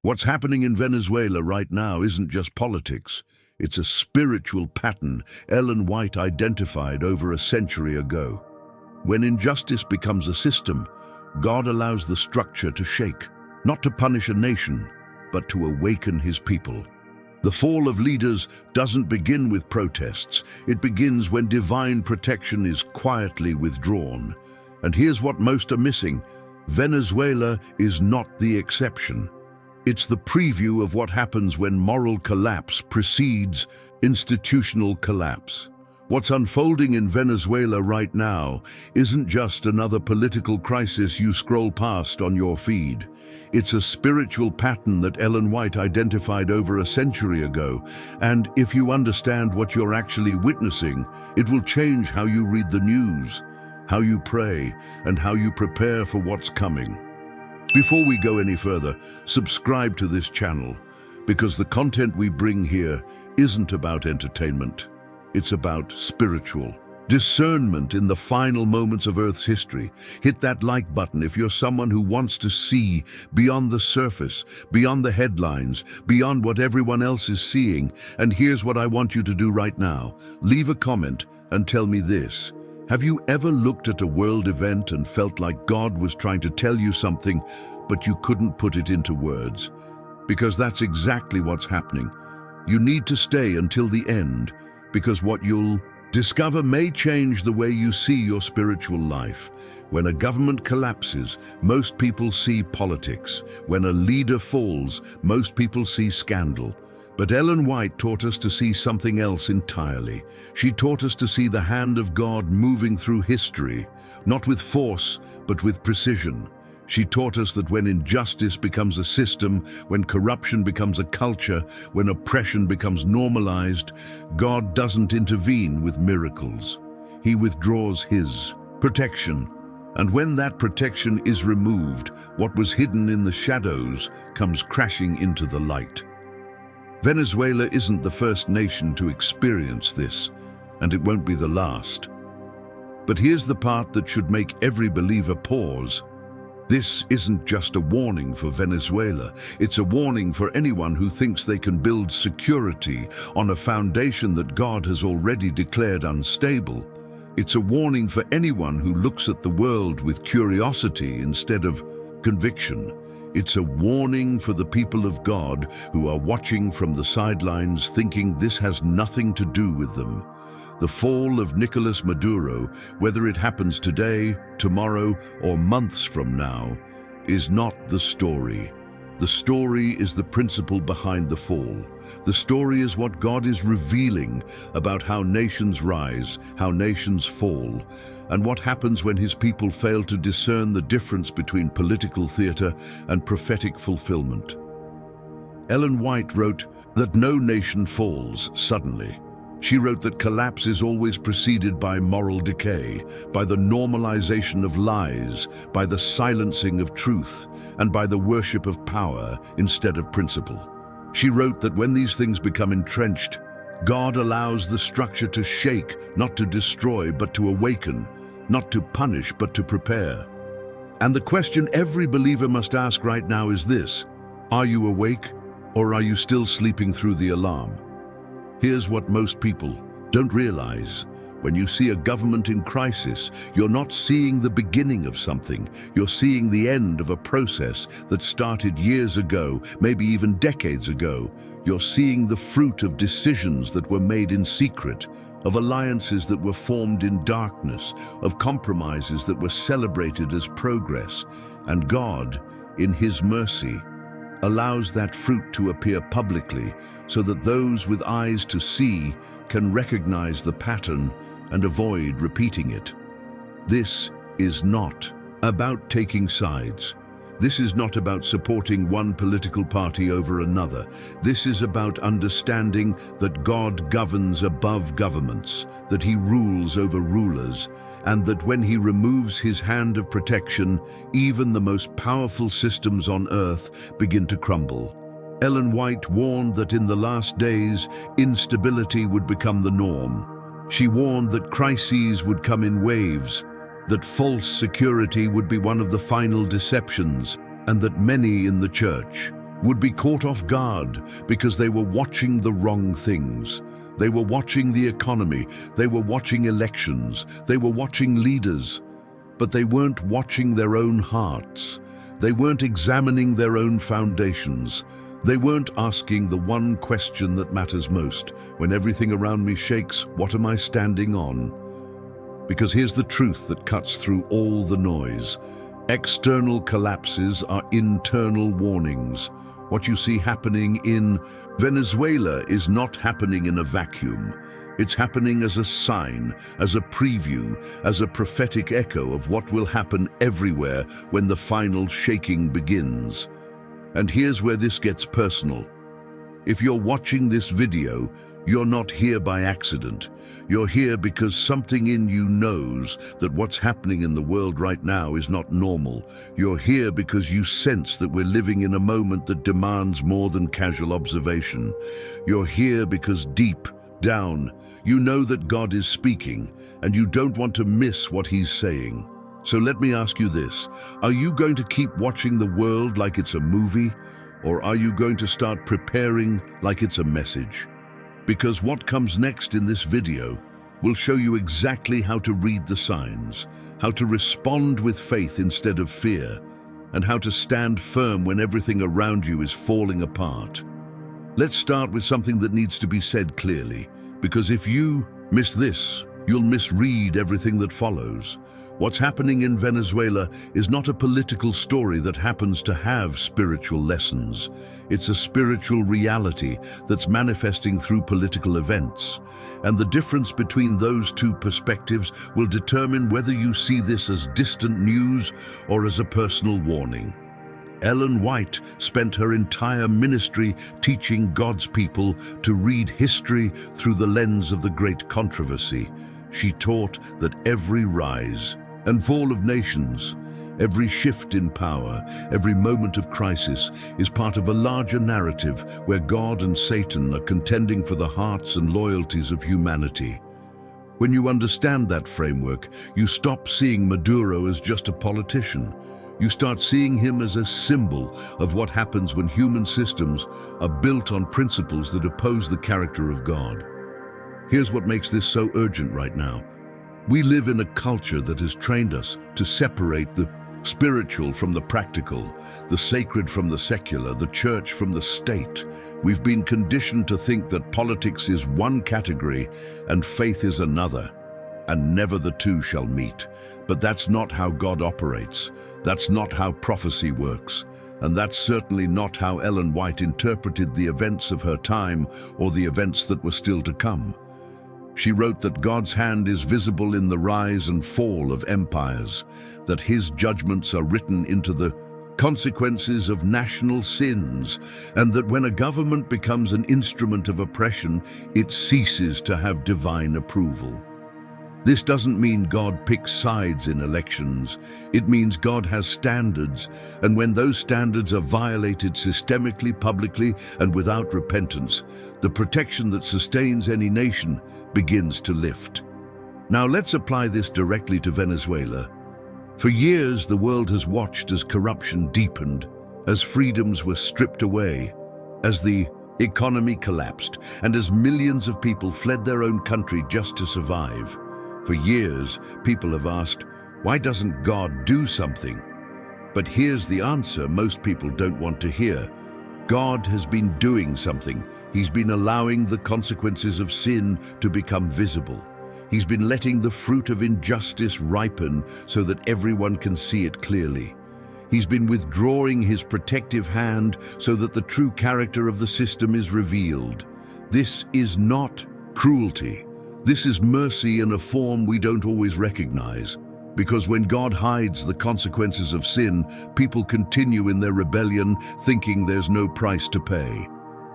What's happening in Venezuela right now isn't just politics. It's a spiritual pattern Ellen White identified over a century ago. When injustice becomes a system, God allows the structure to shake, not to punish a nation, but to awaken his people. The fall of leaders doesn't begin with protests. It begins when divine protection is quietly withdrawn. And here's what most are missing. Venezuela is not the exception. It's the preview of what happens when moral collapse precedes institutional collapse. What's unfolding in Venezuela right now isn't just another political crisis you scroll past on your feed. It's a spiritual pattern that Ellen White identified over a century ago, and if you understand what you're actually witnessing, it will change how you read the news, how you pray, and how you prepare for what's coming. Before we go any further, subscribe to this channel, because the content we bring here isn't about entertainment. It's about spiritual discernment in the final moments of Earth's history. Hit that like button if you're someone who wants to see beyond the surface, beyond the headlines, beyond what everyone else is seeing. And here's what I want you to do right now. Leave a comment and tell me this. Have you ever looked at a world event and felt like God was trying to tell you something, but you couldn't put it into words? Because that's exactly what's happening. You need to stay until the end, because what you'll discover may change the way you see your spiritual life. When a government collapses, most people see politics. When a leader falls, most people see scandal. But Ellen White taught us to see something else entirely. She taught us to see the hand of God moving through history, not with force, but with precision. She taught us that when injustice becomes a system, when corruption becomes a culture, when oppression becomes normalized, God doesn't intervene with miracles. He withdraws his protection. And when that protection is removed, what was hidden in the shadows comes crashing into the light. Venezuela isn't the first nation to experience this, and it won't be the last. But here's the part that should make every believer pause. This isn't just a warning for Venezuela. It's a warning for anyone who thinks they can build security on a foundation that God has already declared unstable. It's a warning for anyone who looks at the world with curiosity instead of conviction. It's a warning for the people of God who are watching from the sidelines thinking this has nothing to do with them. The fall of Nicolas Maduro, whether it happens today, tomorrow, or months from now, is not the story. The story is the principle behind the fall. The story is what God is revealing about how nations rise, how nations fall, and what happens when his people fail to discern the difference between political theater and prophetic fulfillment. Ellen White wrote that no nation falls suddenly. She wrote that collapse is always preceded by moral decay, by the normalization of lies, by the silencing of truth, and by the worship of power instead of principle. She wrote that when these things become entrenched, God allows the structure to shake, not to destroy, but to awaken, not to punish, but to prepare. And the question every believer must ask right now is this: are you awake, or are you still sleeping through the alarm? Here's what most people don't realize. When you see a government in crisis, you're not seeing the beginning of something. You're seeing the end of a process that started years ago, maybe even decades ago. You're seeing the fruit of decisions that were made in secret, of alliances that were formed in darkness, of compromises that were celebrated as progress. And God, in his mercy, allows that fruit to appear publicly so that those with eyes to see can recognize the pattern and avoid repeating it. This is not about taking sides. This is not about supporting one political party over another. This is about understanding that God governs above governments, that he rules over rulers, and that when he removes his hand of protection, even the most powerful systems on earth begin to crumble. Ellen White warned that in the last days, instability would become the norm. She warned that crises would come in waves, that false security would be one of the final deceptions, and that many in the church, would be caught off guard because they were watching the wrong things. They were watching the economy, they were watching elections, they were watching leaders, but they weren't watching their own hearts. They weren't examining their own foundations. They weren't asking the one question that matters most. When everything around me shakes, what am I standing on? Because here's the truth that cuts through all the noise. External collapses are internal warnings. What you see happening in Venezuela is not happening in a vacuum. It's happening as a sign, as a preview, as a prophetic echo of what will happen everywhere when the final shaking begins. And here's where this gets personal. If you're watching this video, you're not here by accident. You're here because something in you knows that what's happening in the world right now is not normal. You're here because you sense that we're living in a moment that demands more than casual observation. You're here because deep down, you know that God is speaking, and you don't want to miss what He's saying. So let me ask you this. Are you going to keep watching the world like it's a movie, or are you going to start preparing like it's a message? Because what comes next in this video will show you exactly how to read the signs, how to respond with faith instead of fear, and how to stand firm when everything around you is falling apart. Let's start with something that needs to be said clearly, because if you miss this, you'll misread everything that follows. What's happening in Venezuela is not a political story that happens to have spiritual lessons. It's a spiritual reality that's manifesting through political events. And the difference between those two perspectives will determine whether you see this as distant news or as a personal warning. Ellen White spent her entire ministry teaching God's people to read history through the lens of the Great Controversy. She taught that every rise and fall of nations, every shift in power, every moment of crisis is part of a larger narrative where God and Satan are contending for the hearts and loyalties of humanity. When you understand that framework, you stop seeing Maduro as just a politician. You start seeing him as a symbol of what happens when human systems are built on principles that oppose the character of God. Here's what makes this so urgent right now. We live in a culture that has trained us to separate the spiritual from the practical, the sacred from the secular, the church from the state. We've been conditioned to think that politics is one category and faith is another, and never the two shall meet. But that's not how God operates. That's not how prophecy works. And that's certainly not how Ellen White interpreted the events of her time or the events that were still to come. She wrote that God's hand is visible in the rise and fall of empires, that His judgments are written into the consequences of national sins, and that when a government becomes an instrument of oppression, it ceases to have divine approval. This doesn't mean God picks sides in elections. It means God has standards, and when those standards are violated systemically, publicly, and without repentance, the protection that sustains any nation begins to lift. Now let's apply this directly to Venezuela. For years, the world has watched as corruption deepened, as freedoms were stripped away, as the economy collapsed, and as millions of people fled their own country just to survive. For years, people have asked, why doesn't God do something? But here's the answer most people don't want to hear. God has been doing something. He's been allowing the consequences of sin to become visible. He's been letting the fruit of injustice ripen so that everyone can see it clearly. He's been withdrawing His protective hand so that the true character of the system is revealed. This is not cruelty. This is mercy in a form we don't always recognize. Because when God hides the consequences of sin, people continue in their rebellion, thinking there's no price to pay.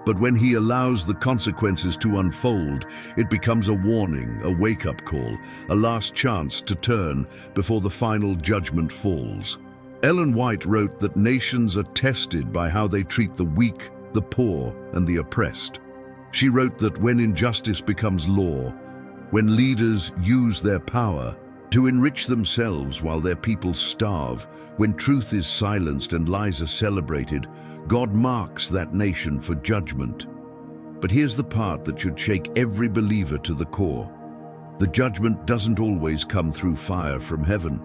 But when He allows the consequences to unfold, it becomes a warning, a wake-up call, a last chance to turn before the final judgment falls. Ellen White wrote that nations are tested by how they treat the weak, the poor, and the oppressed. She wrote that when injustice becomes law, when leaders use their power, to enrich themselves while their people starve. When truth is silenced and lies are celebrated, God marks that nation for judgment. But here's the part that should shake every believer to the core. The judgment doesn't always come through fire from heaven.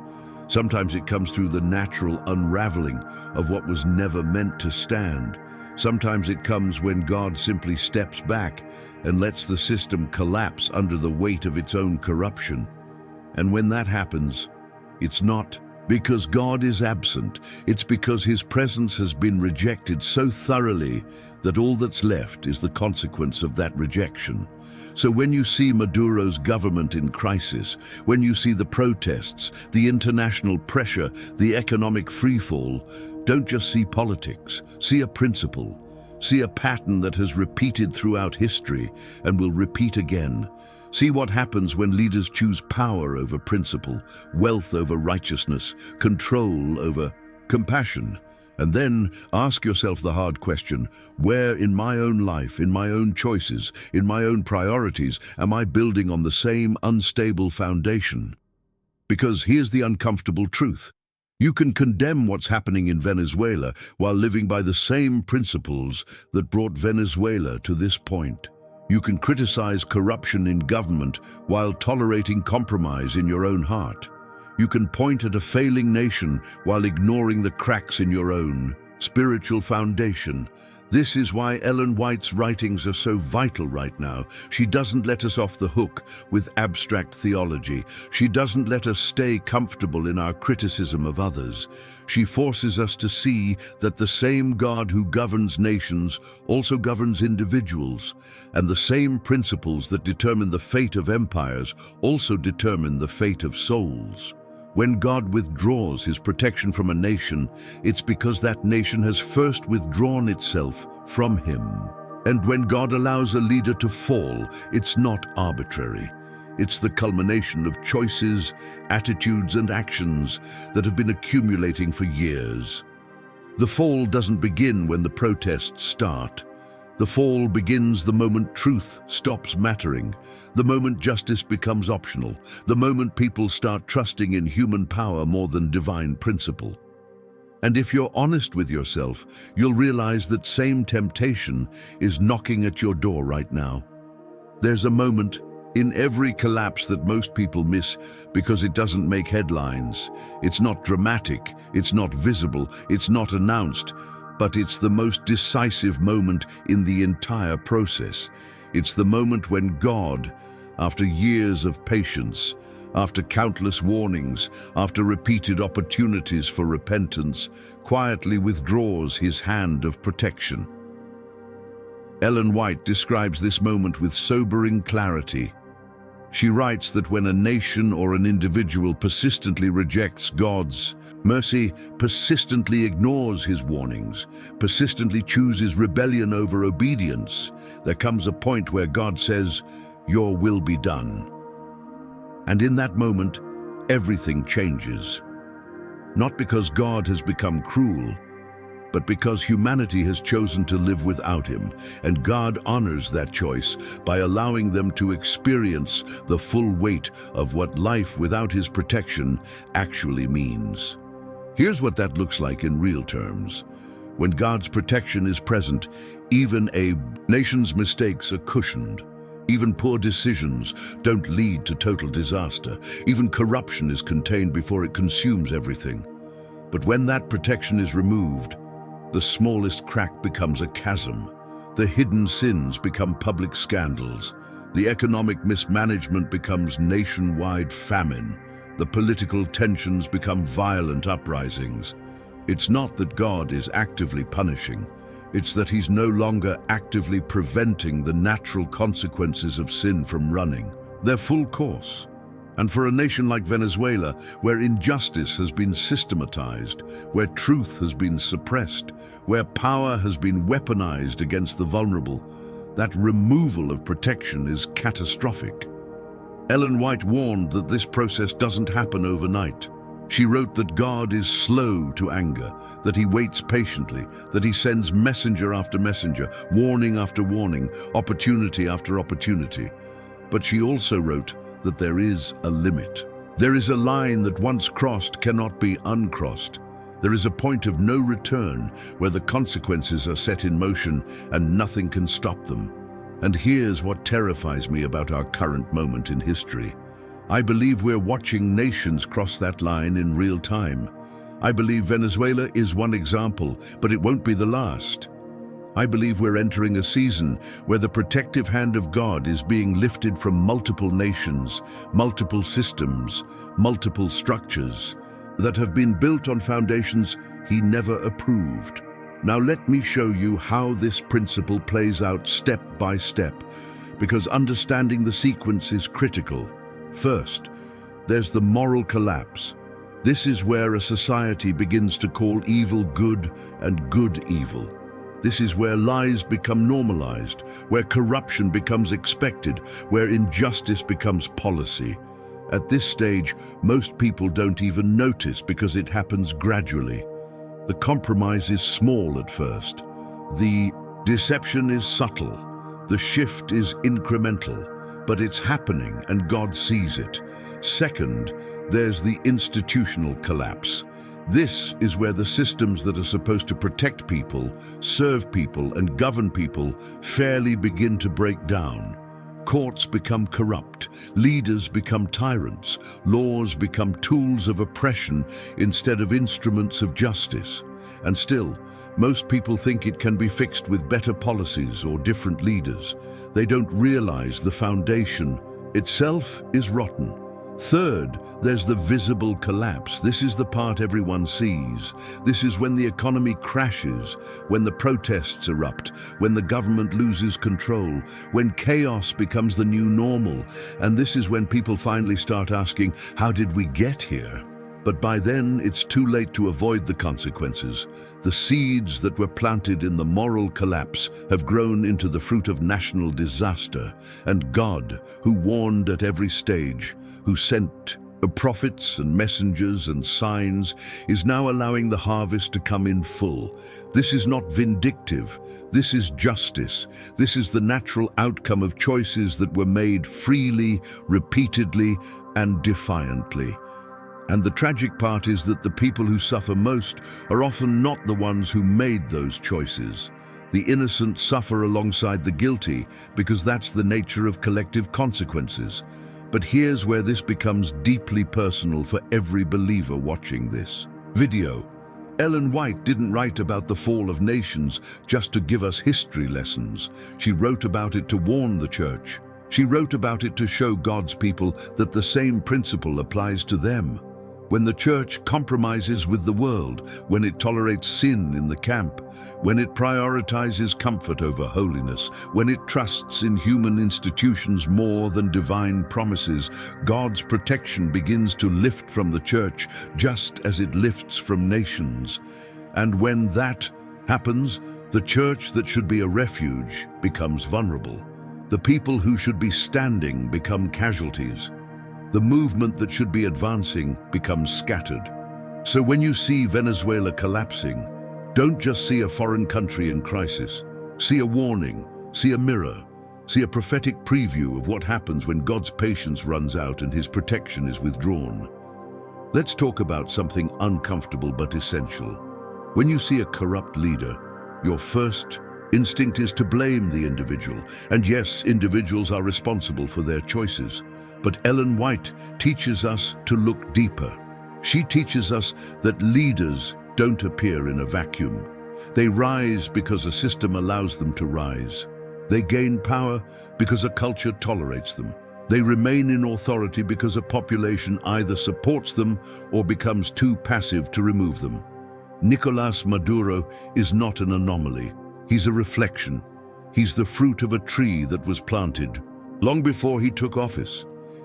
Sometimes it comes through the natural unraveling of what was never meant to stand. Sometimes it comes when God simply steps back and lets the system collapse under the weight of its own corruption. And when that happens, it's not because God is absent. It's because his presence has been rejected so thoroughly that all that's left is the consequence of that rejection. So when you see Maduro's government in crisis, when you see the protests, the international pressure, the economic freefall, don't just see politics, see a principle, see a pattern that has repeated throughout history and will repeat again. See what happens when leaders choose power over principle, wealth over righteousness, control over compassion. And then ask yourself the hard question: where in my own life, in my own choices, in my own priorities, am I building on the same unstable foundation? Because here's the uncomfortable truth. You can condemn what's happening in Venezuela while living by the same principles that brought Venezuela to this point. You can criticize corruption in government while tolerating compromise in your own heart. You can point at a failing nation while ignoring the cracks in your own spiritual foundation. This is why Ellen White's writings are so vital right now. She doesn't let us off the hook with abstract theology. She doesn't let us stay comfortable in our criticism of others. She forces us to see that the same God who governs nations also governs individuals, and the same principles that determine the fate of empires also determine the fate of souls. When God withdraws his protection from a nation, it's because that nation has first withdrawn itself from him. And when God allows a leader to fall, it's not arbitrary. It's the culmination of choices, attitudes, and actions that have been accumulating for years. The fall doesn't begin when the protests start. The fall begins the moment truth stops mattering, the moment justice becomes optional, the moment people start trusting in human power more than divine principle. And if you're honest with yourself, you'll realize that same temptation is knocking at your door right now. There's a moment in every collapse that most people miss because it doesn't make headlines. It's not dramatic, it's not visible, it's not announced, but it's the most decisive moment in the entire process. It's the moment when God, after years of patience, after countless warnings, after repeated opportunities for repentance, quietly withdraws his hand of protection. Ellen White describes this moment with sobering clarity. She writes that when a nation or an individual persistently rejects God's mercy, persistently ignores his warnings, persistently chooses rebellion over obedience, there comes a point where God says, "Your will be done." And in that moment, everything changes. Not because God has become cruel, but because humanity has chosen to live without him, and God honors that choice by allowing them to experience the full weight of what life without his protection actually means. Here's what that looks like in real terms. When God's protection is present, even a nation's mistakes are cushioned. Even poor decisions don't lead to total disaster. Even corruption is contained before it consumes everything. But when that protection is removed, the smallest crack becomes a chasm. The hidden sins become public scandals. The economic mismanagement becomes nationwide famine. The political tensions become violent uprisings. It's not that God is actively punishing. It's that he's no longer actively preventing the natural consequences of sin from running their full course. And for a nation like Venezuela, where injustice has been systematized, where truth has been suppressed, where power has been weaponized against the vulnerable, that removal of protection is catastrophic. Ellen White warned that this process doesn't happen overnight. She wrote that God is slow to anger, that he waits patiently, that he sends messenger after messenger, warning after warning, opportunity after opportunity. But she also wrote that there is a limit. There is a line that once crossed cannot be uncrossed. There is a point of no return where the consequences are set in motion and nothing can stop them. And here's what terrifies me about our current moment in history. I believe we're watching nations cross that line in real time. I believe Venezuela is one example, but it won't be the last. I believe we're entering a season where the protective hand of God is being lifted from multiple nations, multiple systems, multiple structures that have been built on foundations He never approved. Now let me show you how this principle plays out step by step, because understanding the sequence is critical. First, there's the moral collapse. This is where a society begins to call evil good and good evil. This is where lies become normalized, where corruption becomes expected, where injustice becomes policy. At this stage, most people don't even notice because it happens gradually. The compromise is small at first. The deception is subtle. The shift is incremental, but it's happening and God sees it. Second, there's the institutional collapse. This is where the systems that are supposed to protect people, serve people, and govern people fairly begin to break down. Courts become corrupt, leaders become tyrants, laws become tools of oppression instead of instruments of justice. And still, most people think it can be fixed with better policies or different leaders. They don't realize the foundation itself is rotten. Third, there's the visible collapse. This is the part everyone sees. This is when the economy crashes, when the protests erupt, when the government loses control, when chaos becomes the new normal. And this is when people finally start asking, how did we get here? But by then, it's too late to avoid the consequences. The seeds that were planted in the moral collapse have grown into the fruit of national disaster. And God, who warned at every stage, who sent prophets and messengers and signs, is now allowing the harvest to come in full. This is not vindictive. This is justice. This is the natural outcome of choices that were made freely, repeatedly, and defiantly. And the tragic part is that the people who suffer most are often not the ones who made those choices. The innocent suffer alongside the guilty because that's the nature of collective consequences. But here's where this becomes deeply personal for every believer watching this video. Ellen White didn't write about the fall of nations just to give us history lessons. She wrote about it to warn the church. She wrote about it to show God's people that the same principle applies to them. When the church compromises with the world, when it tolerates sin in the camp, when it prioritizes comfort over holiness, when it trusts in human institutions more than divine promises, God's protection begins to lift from the church just as it lifts from nations. And when that happens, the church that should be a refuge becomes vulnerable. The people who should be standing become casualties. The movement that should be advancing becomes scattered. So when you see Venezuela collapsing, don't just see a foreign country in crisis. See a warning, see a mirror, see a prophetic preview of what happens when God's patience runs out and His protection is withdrawn. Let's talk about something uncomfortable but essential. When you see a corrupt leader, your first instinct is to blame the individual. And yes, individuals are responsible for their choices. But Ellen White teaches us to look deeper. She teaches us that leaders don't appear in a vacuum. They rise because a system allows them to rise. They gain power because a culture tolerates them. They remain in authority because a population either supports them or becomes too passive to remove them. Nicolás Maduro is not an anomaly. He's a reflection. He's the fruit of a tree that was planted long before he took office.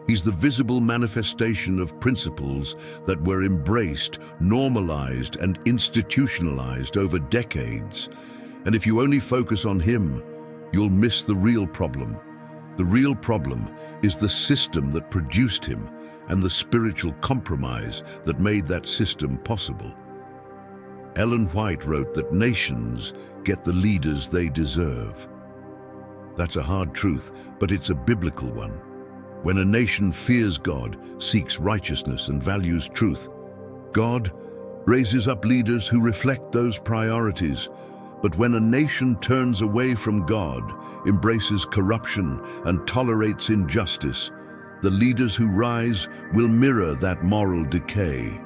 He's the visible manifestation of principles that were embraced, normalized, and institutionalized over decades. And if you only focus on him, you'll miss the real problem. The real problem is the system that produced him and the spiritual compromise that made that system possible. Ellen White wrote that nations get the leaders they deserve. That's a hard truth, but it's a biblical one. When a nation fears God, seeks righteousness, and values truth, God raises up leaders who reflect those priorities. But when a nation turns away from God, embraces corruption, and tolerates injustice, the leaders who rise will mirror that moral decay.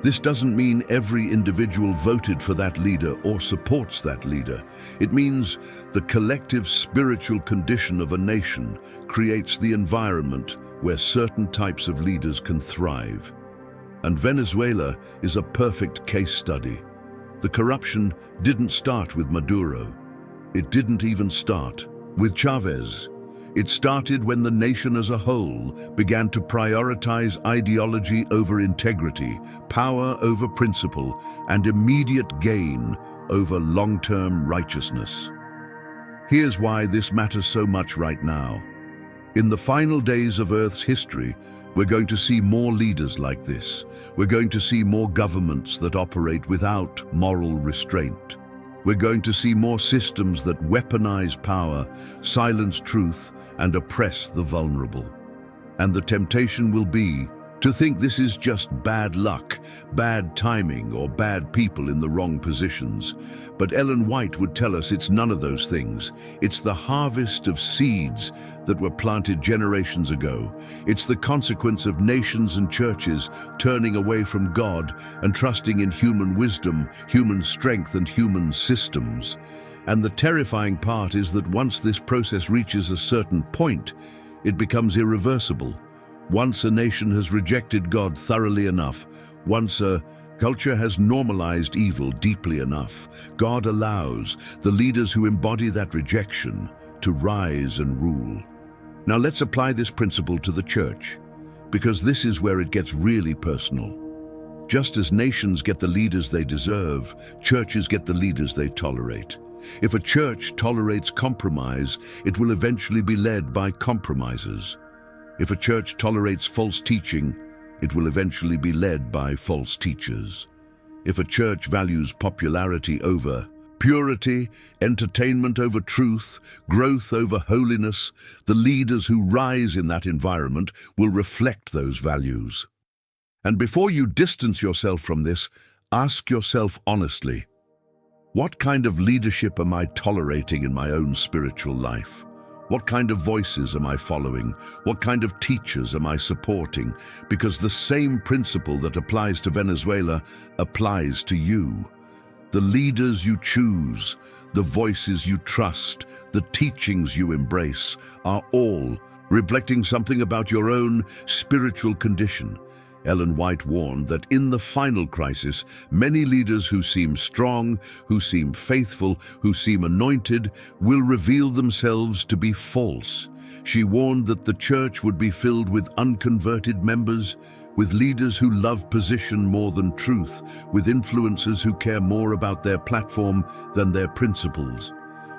This doesn't mean every individual voted for that leader or supports that leader. It means the collective spiritual condition of a nation creates the environment where certain types of leaders can thrive. And Venezuela is a perfect case study. The corruption didn't start with Maduro. It didn't even start with Chavez. It started when the nation as a whole began to prioritize ideology over integrity, power over principle, and immediate gain over long-term righteousness. Here's why this matters so much right now. In the final days of Earth's history, we're going to see more leaders like this. We're going to see more governments that operate without moral restraint. We're going to see more systems that weaponize power, silence truth, and oppress the vulnerable. And the temptation will be to think this is just bad luck, bad timing, or bad people in the wrong positions. But Ellen White would tell us it's none of those things. It's the harvest of seeds that were planted generations ago. It's the consequence of nations and churches turning away from God and trusting in human wisdom, human strength, and human systems. And the terrifying part is that once this process reaches a certain point, it becomes irreversible. Once a nation has rejected God thoroughly enough, once a culture has normalized evil deeply enough, God allows the leaders who embody that rejection to rise and rule. Now let's apply this principle to the church, because this is where it gets really personal. Just as nations get the leaders they deserve, churches get the leaders they tolerate. If a church tolerates compromise, it will eventually be led by compromisers. If a church tolerates false teaching, it will eventually be led by false teachers. If a church values popularity over purity, entertainment over truth, growth over holiness, the leaders who rise in that environment will reflect those values. And before you distance yourself from this, ask yourself honestly, what kind of leadership am I tolerating in my own spiritual life? What kind of voices am I following? What kind of teachers am I supporting? Because the same principle that applies to Venezuela applies to you. The leaders you choose, the voices you trust, the teachings you embrace are all reflecting something about your own spiritual condition. Ellen White warned that in the final crisis, many leaders who seem strong, who seem faithful, who seem anointed, will reveal themselves to be false. She warned that the church would be filled with unconverted members, with leaders who love position more than truth, with influencers who care more about their platform than their principles.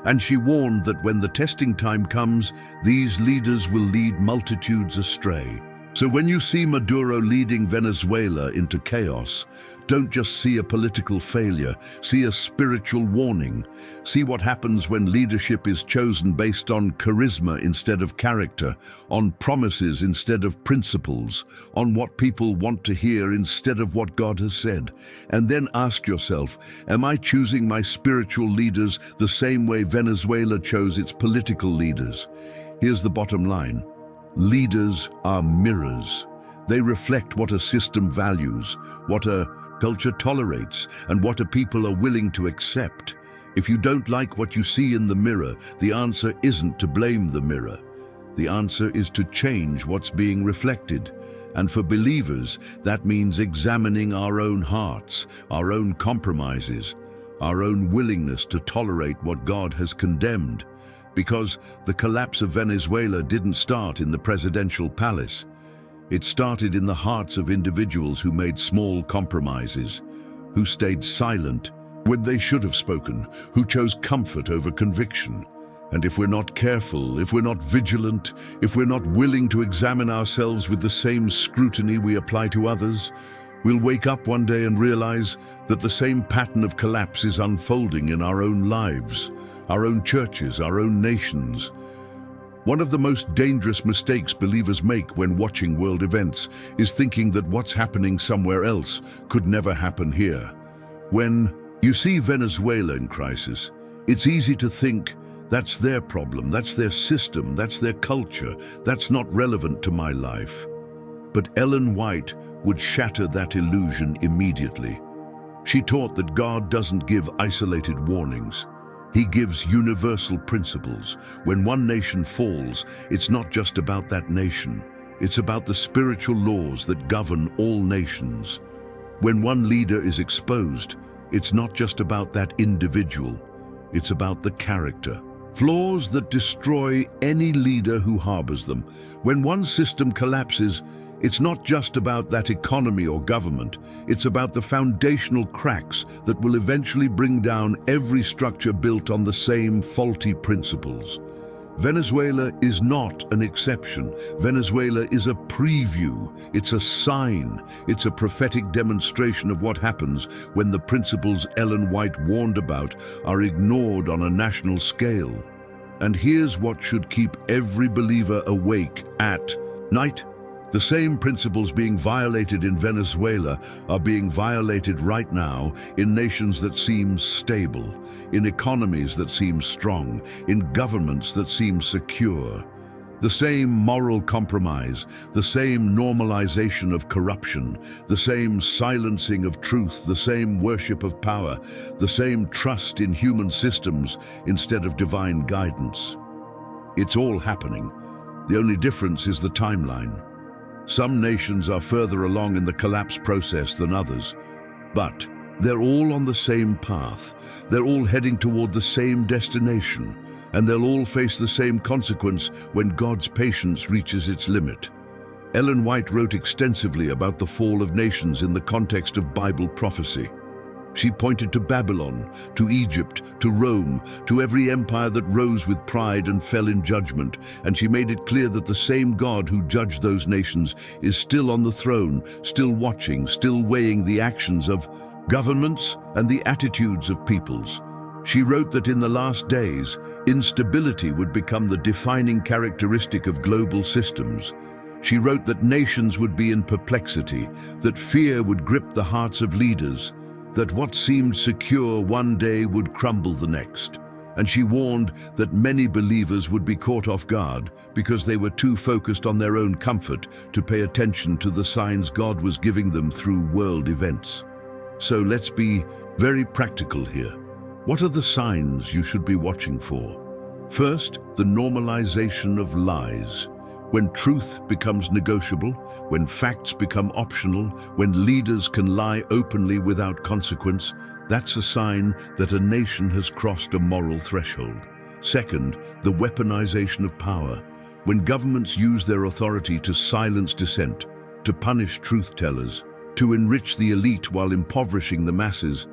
And she warned that when the testing time comes, these leaders will lead multitudes astray. So when you see Maduro leading Venezuela into chaos, don't just see a political failure, see a spiritual warning. See what happens when leadership is chosen based on charisma instead of character, on promises instead of principles, on what people want to hear instead of what God has said. And then ask yourself, am I choosing my spiritual leaders the same way Venezuela chose its political leaders? Here's the bottom line. Leaders are mirrors. They reflect what a system values, what a culture tolerates, and what a people are willing to accept. If you don't like what you see in the mirror, the answer isn't to blame the mirror. The answer is to change what's being reflected. And for believers, that means examining our own hearts, our own compromises, our own willingness to tolerate what God has condemned. Because the collapse of Venezuela didn't start in the presidential palace. It started in the hearts of individuals who made small compromises, who stayed silent when they should have spoken, who chose comfort over conviction. And if we're not careful, if we're not vigilant, if we're not willing to examine ourselves with the same scrutiny we apply to others, we'll wake up one day and realize that the same pattern of collapse is unfolding in our own lives, our own churches, our own nations. One of the most dangerous mistakes believers make when watching world events is thinking that what's happening somewhere else could never happen here. When you see Venezuela in crisis, it's easy to think that's their problem, that's their system, that's their culture, that's not relevant to my life. But Ellen White would shatter that illusion immediately. She taught that God doesn't give isolated warnings. He gives universal principles. When one nation falls, it's not just about that nation. It's about the spiritual laws that govern all nations. When one leader is exposed, it's not just about that individual. It's about the character. Flaws that destroy any leader who harbors them. When one system collapses, it's not just about that economy or government. It's about the foundational cracks that will eventually bring down every structure built on the same faulty principles. Venezuela is not an exception. Venezuela is a preview. It's a sign. It's a prophetic demonstration of what happens when the principles Ellen White warned about are ignored on a national scale. And here's what should keep every believer awake at night. The same principles being violated in Venezuela are being violated right now in nations that seem stable, in economies that seem strong, in governments that seem secure. The same moral compromise, the same normalization of corruption, the same silencing of truth, the same worship of power, the same trust in human systems instead of divine guidance. It's all happening. The only difference is the timeline. Some nations are further along in the collapse process than others, but they're all on the same path. They're all heading toward the same destination, and they'll all face the same consequence when God's patience reaches its limit. Ellen White wrote extensively about the fall of nations in the context of Bible prophecy. She pointed to Babylon, to Egypt, to Rome, to every empire that rose with pride and fell in judgment, and she made it clear that the same God who judged those nations is still on the throne, still watching, still weighing the actions of governments and the attitudes of peoples. She wrote that in the last days, instability would become the defining characteristic of global systems. She wrote that nations would be in perplexity, that fear would grip the hearts of leaders, that what seemed secure one day would crumble the next. And she warned that many believers would be caught off guard because they were too focused on their own comfort to pay attention to the signs God was giving them through world events. So let's be very practical here. What are the signs you should be watching for? First, the normalization of lies. When truth becomes negotiable, when facts become optional, when leaders can lie openly without consequence, that's a sign that a nation has crossed a moral threshold. Second, the weaponization of power. When governments use their authority to silence dissent, to punish truth-tellers, to enrich the elite while impoverishing the masses,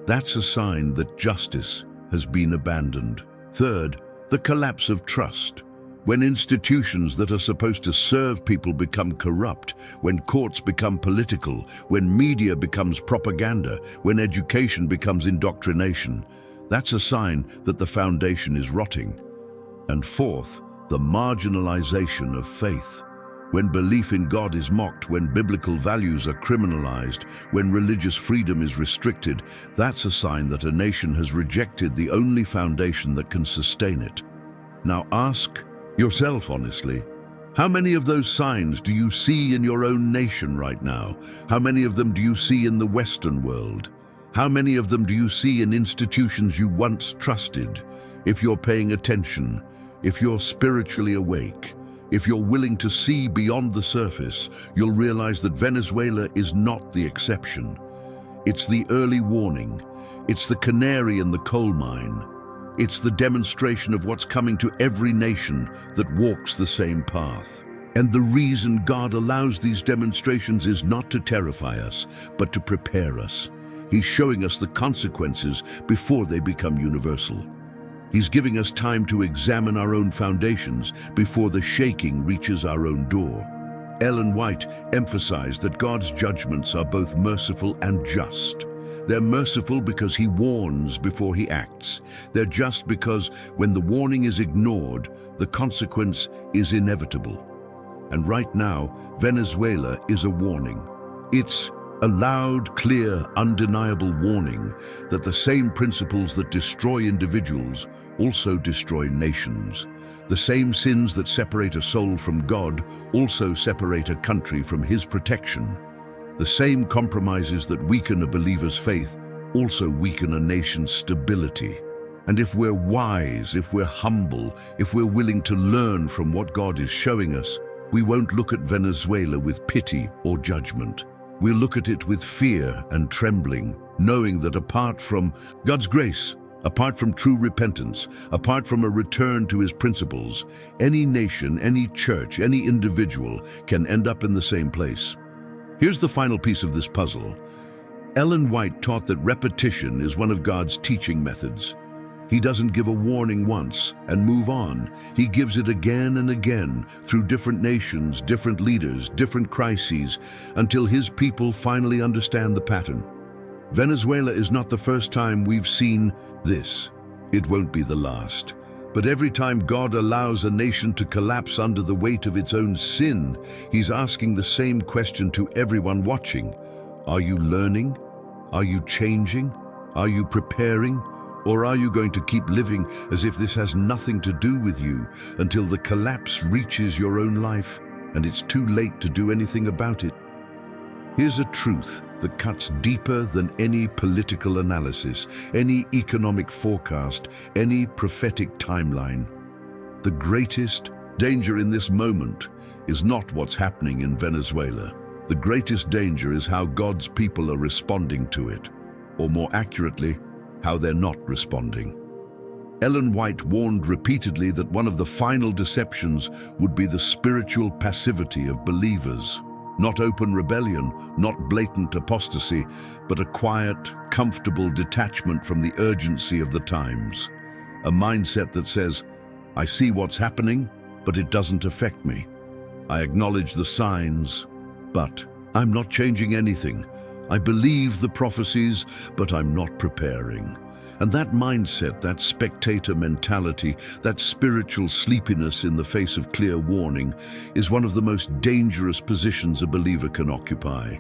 that's a sign that justice has been abandoned. Third, the collapse of trust. When institutions that are supposed to serve people become corrupt, when courts become political, when media becomes propaganda, when education becomes indoctrination, that's a sign that the foundation is rotting. And fourth, the marginalization of faith. When belief in God is mocked, when biblical values are criminalized, when religious freedom is restricted, that's a sign that a nation has rejected the only foundation that can sustain it. Now ask yourself honestly, how many of those signs do you see in your own nation right now? How many of them do you see in the Western world? How many of them do you see in institutions you once trusted? If you're paying attention, if you're spiritually awake, if you're willing to see beyond the surface, you'll realize that Venezuela is not the exception. It's the early warning. It's the canary in the coal mine. It's the demonstration of what's coming to every nation that walks the same path. And the reason God allows these demonstrations is not to terrify us, but to prepare us. He's showing us the consequences before they become universal. He's giving us time to examine our own foundations before the shaking reaches our own door. Ellen White emphasized that God's judgments are both merciful and just. They're merciful because he warns before he acts. They're just because when the warning is ignored, the consequence is inevitable. And right now, Venezuela is a warning. It's a loud, clear, undeniable warning that the same principles that destroy individuals also destroy nations. The same sins that separate a soul from God also separate a country from his protection. The same compromises that weaken a believer's faith also weaken a nation's stability. And if we're wise, if we're humble, if we're willing to learn from what God is showing us, we won't look at Venezuela with pity or judgment. We'll look at it with fear and trembling, knowing that apart from God's grace, apart from true repentance, apart from a return to his principles, any nation, any church, any individual can end up in the same place. Here's the final piece of this puzzle. Ellen White taught that repetition is one of God's teaching methods. He doesn't give a warning once and move on. He gives it again and again through different nations, different leaders, different crises, until his people finally understand the pattern. Venezuela is not the first time we've seen this. It won't be the last. But every time God allows a nation to collapse under the weight of its own sin, he's asking the same question to everyone watching. Are you learning? Are you changing? Are you preparing? Or are you going to keep living as if this has nothing to do with you until the collapse reaches your own life and it's too late to do anything about it? Here's a truth that cuts deeper than any political analysis, any economic forecast, any prophetic timeline. The greatest danger in this moment is not what's happening in Venezuela. The greatest danger is how God's people are responding to it, or more accurately, how they're not responding. Ellen White warned repeatedly that one of the final deceptions would be the spiritual passivity of believers. Not open rebellion, not blatant apostasy, but a quiet, comfortable detachment from the urgency of the times. A mindset that says, I see what's happening, but it doesn't affect me. I acknowledge the signs, but I'm not changing anything. I believe the prophecies, but I'm not preparing. And that mindset, that spectator mentality, that spiritual sleepiness in the face of clear warning, is one of the most dangerous positions a believer can occupy.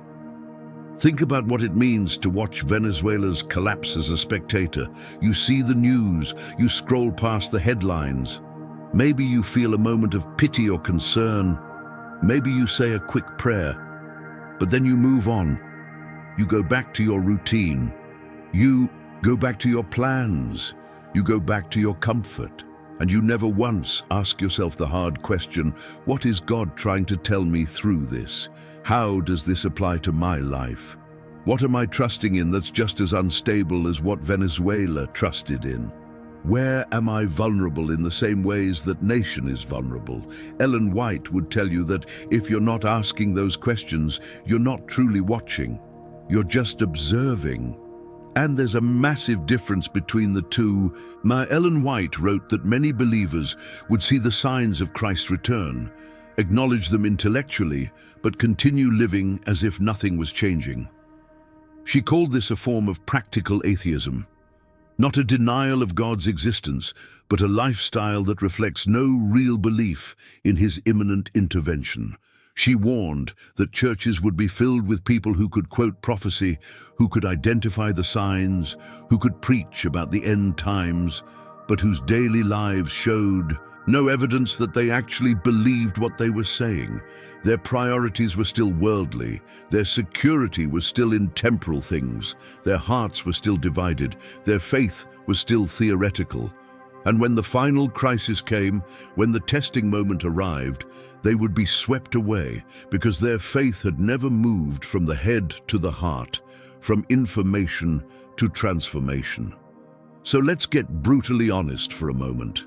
Think about what it means to watch Venezuela's collapse as a spectator. You see the news, you scroll past the headlines. Maybe you feel a moment of pity or concern. Maybe you say a quick prayer, but then you move on. You go back to your routine. You go back to your plans. You go back to your comfort. And you never once ask yourself the hard question, what is God trying to tell me through this? How does this apply to my life? What am I trusting in that's just as unstable as what Venezuela trusted in? Where am I vulnerable in the same ways that nation is vulnerable? Ellen White would tell you that if you're not asking those questions, you're not truly watching. You're just observing. And there's a massive difference between the two. Ellen White wrote that many believers would see the signs of Christ's return, acknowledge them intellectually, but continue living as if nothing was changing. She called this a form of practical atheism. Not a denial of God's existence, but a lifestyle that reflects no real belief in his imminent intervention. She warned that churches would be filled with people who could quote prophecy, who could identify the signs, who could preach about the end times, but whose daily lives showed no evidence that they actually believed what they were saying. Their priorities were still worldly, their security was still in temporal things, their hearts were still divided, their faith was still theoretical. And when the final crisis came, when the testing moment arrived, they would be swept away because their faith had never moved from the head to the heart, from information to transformation. So let's get brutally honest for a moment.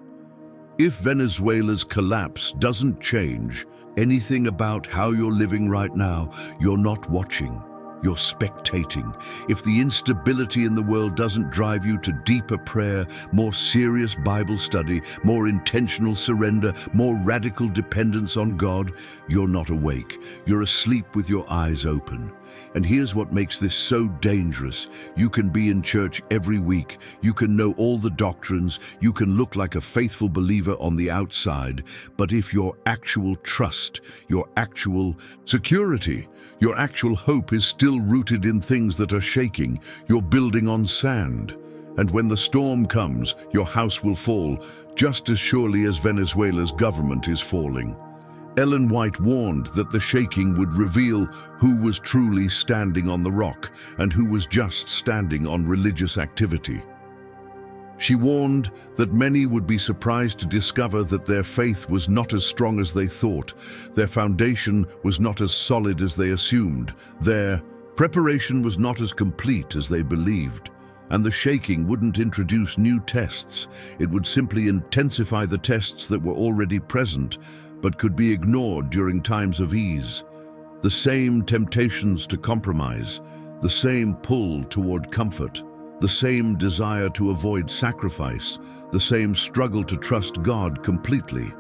If Venezuela's collapse doesn't change anything about how you're living right now, you're not watching. You're spectating. If the instability in the world doesn't drive you to deeper prayer, more serious Bible study, more intentional surrender, more radical dependence on God, you're not awake. You're asleep with your eyes open. And here's what makes this so dangerous. You can be in church every week. You can know all the doctrines. You can look like a faithful believer on the outside. But if your actual trust, your actual security, your actual hope is still rooted in things that are shaking, you're building on sand. And when the storm comes, your house will fall, just as surely as Venezuela's government is falling. Ellen White warned that the shaking would reveal who was truly standing on the rock and who was just standing on religious activity. She warned that many would be surprised to discover that their faith was not as strong as they thought, their foundation was not as solid as they assumed, their preparation was not as complete as they believed. And the shaking wouldn't introduce new tests, it would simply intensify the tests that were already present, but could be ignored during times of ease. The same temptations to compromise, the same pull toward comfort, the same desire to avoid sacrifice, the same struggle to trust God completely.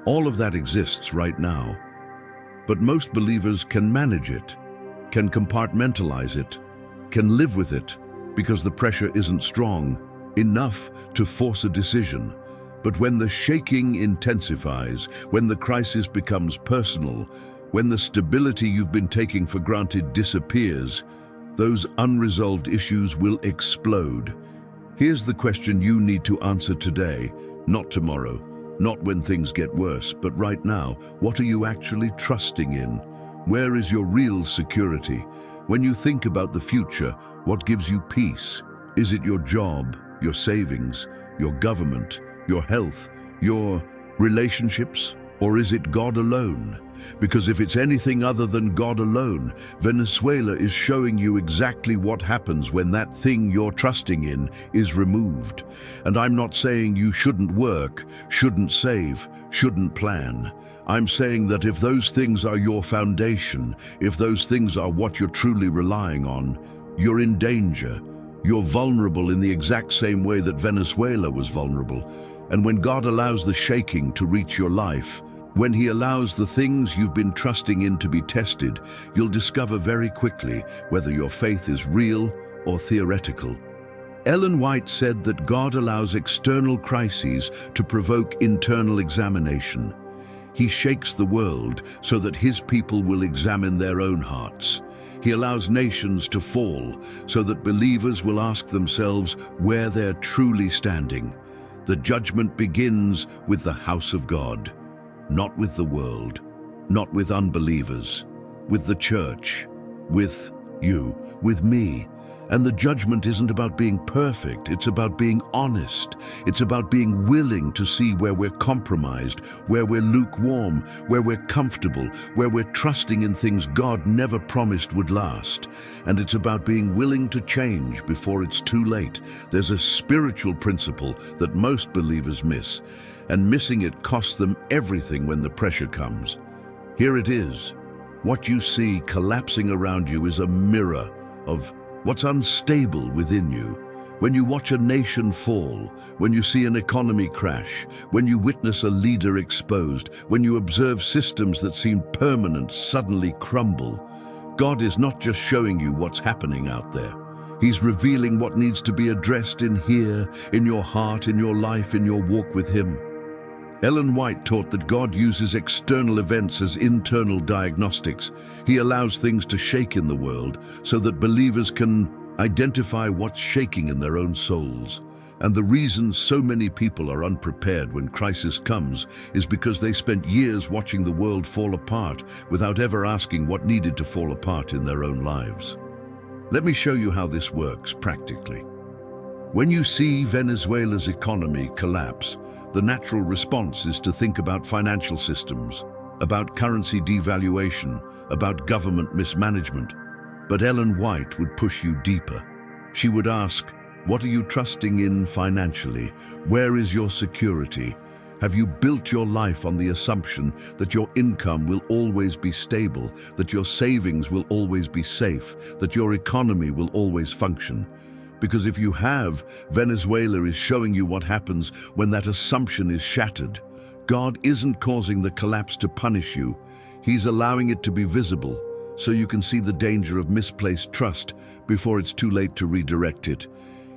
All of that exists right now. But most believers can manage it, can compartmentalize it, can live with it, because the pressure isn't strong enough to force a decision. But when the shaking intensifies, when the crisis becomes personal, when the stability you've been taking for granted disappears, those unresolved issues will explode. Here's the question you need to answer today, not tomorrow, not when things get worse, but right now. What are you actually trusting in? Where is your real security? When you think about the future, what gives you peace? Is it your job, your savings, your government, your health, your relationships? Or is it God alone? Because if it's anything other than God alone, Venezuela is showing you exactly what happens when that thing you're trusting in is removed. And I'm not saying you shouldn't work, shouldn't save, shouldn't plan. I'm saying that if those things are your foundation, if those things are what you're truly relying on, you're in danger. You're vulnerable in the exact same way that Venezuela was vulnerable. And when God allows the shaking to reach your life, when He allows the things you've been trusting in to be tested, you'll discover very quickly whether your faith is real or theoretical. Ellen White said that God allows external crises to provoke internal examination. He shakes the world so that His people will examine their own hearts. He allows nations to fall so that believers will ask themselves where they're truly standing. The judgment begins with the house of God, not with the world, not with unbelievers, with the church, with you, with me. And the judgment isn't about being perfect, it's about being honest. It's about being willing to see where we're compromised, where we're lukewarm, where we're comfortable, where we're trusting in things God never promised would last. And it's about being willing to change before it's too late. There's a spiritual principle that most believers miss, and missing it costs them everything when the pressure comes. Here it is. What you see collapsing around you is a mirror of what's unstable within you. When you watch a nation fall, when you see an economy crash, when you witness a leader exposed, when you observe systems that seem permanent suddenly crumble, God is not just showing you what's happening out there. He's revealing what needs to be addressed in here, in your heart, in your life, in your walk with Him. Ellen White taught that God uses external events as internal diagnostics. He allows things to shake in the world so that believers can identify what's shaking in their own souls. And the reason so many people are unprepared when crisis comes is because they spent years watching the world fall apart without ever asking what needed to fall apart in their own lives. Let me show you how this works practically. When you see Venezuela's economy collapse, the natural response is to think about financial systems, about currency devaluation, about government mismanagement. But Ellen White would push you deeper. She would ask, what are you trusting in financially? Where is your security? Have you built your life on the assumption that your income will always be stable, that your savings will always be safe, that your economy will always function? Because if you have, Venezuela is showing you what happens when that assumption is shattered. God isn't causing the collapse to punish you. He's allowing it to be visible, so you can see the danger of misplaced trust before it's too late to redirect it.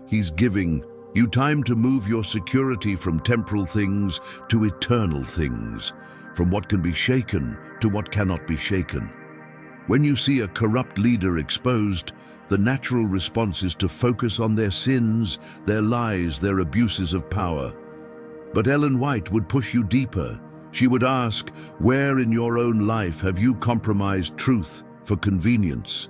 He's giving you time to move your security from temporal things to eternal things, from what can be shaken to what cannot be shaken. When you see a corrupt leader exposed, the natural response is to focus on their sins, their lies, their abuses of power. But Ellen White would push you deeper. She would ask, where in your own life have you compromised truth for convenience?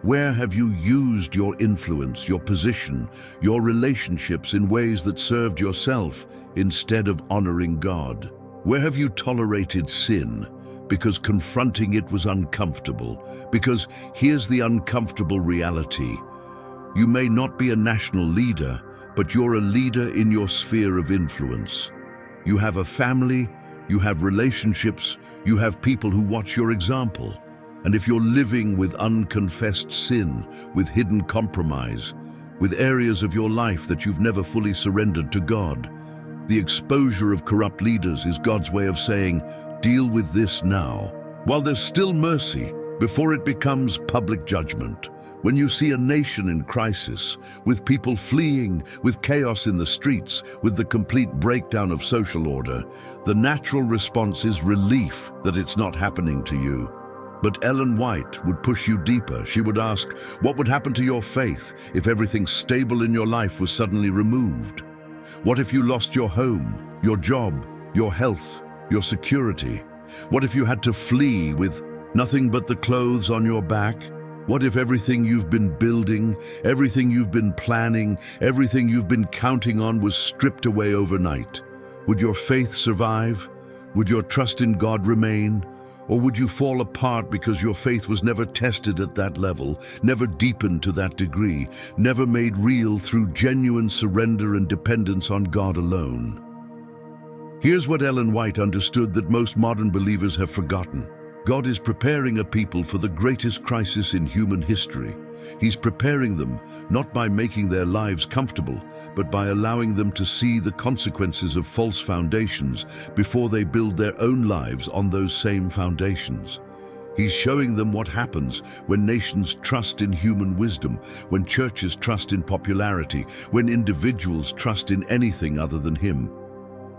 Where have you used your influence, your position, your relationships in ways that served yourself instead of honoring God? Where have you tolerated sin because confronting it was uncomfortable? Because here's the uncomfortable reality. You may not be a national leader, but you're a leader in your sphere of influence. You have a family, you have relationships, you have people who watch your example. And if you're living with unconfessed sin, with hidden compromise, with areas of your life that you've never fully surrendered to God, the exposure of corrupt leaders is God's way of saying, deal with this now, while there's still mercy, before it becomes public judgment. When you see a nation in crisis, with people fleeing, with chaos in the streets, with the complete breakdown of social order, the natural response is relief that it's not happening to you. But Ellen White would push you deeper. She would ask, what would happen to your faith if everything stable in your life was suddenly removed? What if you lost your home, your job, your health, your security? What if you had to flee with nothing but the clothes on your back? What if everything you've been building, everything you've been planning, everything you've been counting on was stripped away overnight? Would your faith survive? Would your trust in God remain? Or would you fall apart because your faith was never tested at that level, never deepened to that degree, never made real through genuine surrender and dependence on God alone? Here's what Ellen White understood that most modern believers have forgotten. God is preparing a people for the greatest crisis in human history. He's preparing them not by making their lives comfortable, but by allowing them to see the consequences of false foundations before they build their own lives on those same foundations. He's showing them what happens when nations trust in human wisdom, when churches trust in popularity, when individuals trust in anything other than Him.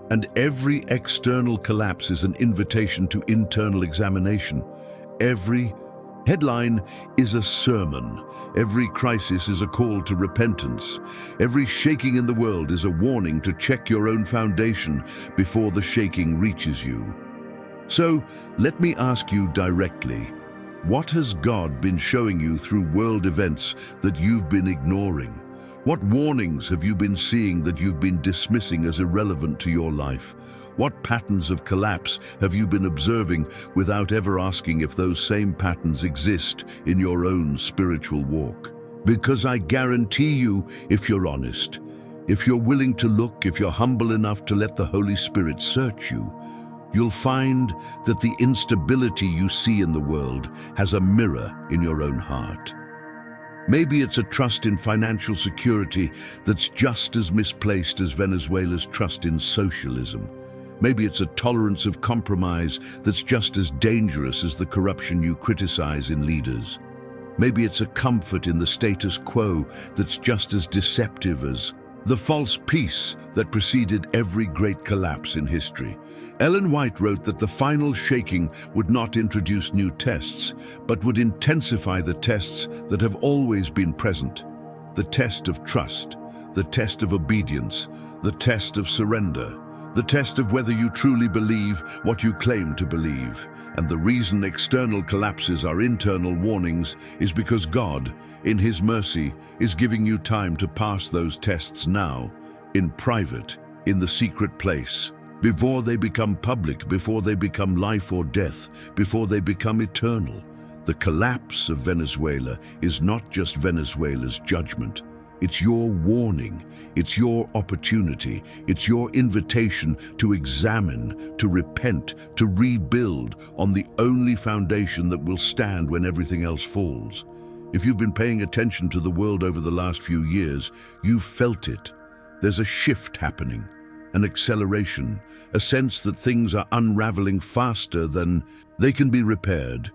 And every external collapse is an invitation to internal examination. Every headline is a sermon. Every crisis is a call to repentance. Every shaking in the world is a warning to check your own foundation before the shaking reaches you. So, let me ask you directly, what has God been showing you through world events that you've been ignoring? What warnings have you been seeing that you've been dismissing as irrelevant to your life? What patterns of collapse have you been observing without ever asking if those same patterns exist in your own spiritual walk? Because I guarantee you, if you're honest, if you're willing to look, if you're humble enough to let the Holy Spirit search you, you'll find that the instability you see in the world has a mirror in your own heart. Maybe it's a trust in financial security that's just as misplaced as Venezuela's trust in socialism. Maybe it's a tolerance of compromise that's just as dangerous as the corruption you criticize in leaders. Maybe it's a comfort in the status quo that's just as deceptive as the false peace that preceded every great collapse in history. Ellen White wrote that the final shaking would not introduce new tests, but would intensify the tests that have always been present. The test of trust, the test of obedience, the test of surrender, the test of whether you truly believe what you claim to believe. And the reason external collapses are internal warnings is because God, in His mercy, is giving you time to pass those tests now, in private, in the secret place, before they become public, before they become life or death, before they become eternal. The collapse of Venezuela is not just Venezuela's judgment. It's your warning, it's your opportunity, it's your invitation to examine, to repent, to rebuild on the only foundation that will stand when everything else falls. If you've been paying attention to the world over the last few years, you've felt it. There's a shift happening, an acceleration, a sense that things are unraveling faster than they can be repaired.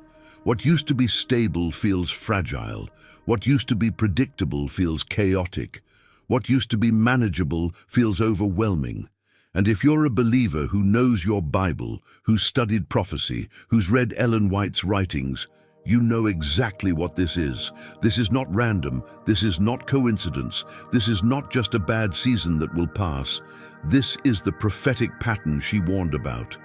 What used to be stable feels fragile. What used to be predictable feels chaotic. What used to be manageable feels overwhelming. And if you're a believer who knows your Bible, who's studied prophecy, who's read Ellen White's writings, you know exactly what this is. This is not random. This is not coincidence. This is not just a bad season that will pass. This is the prophetic pattern she warned about.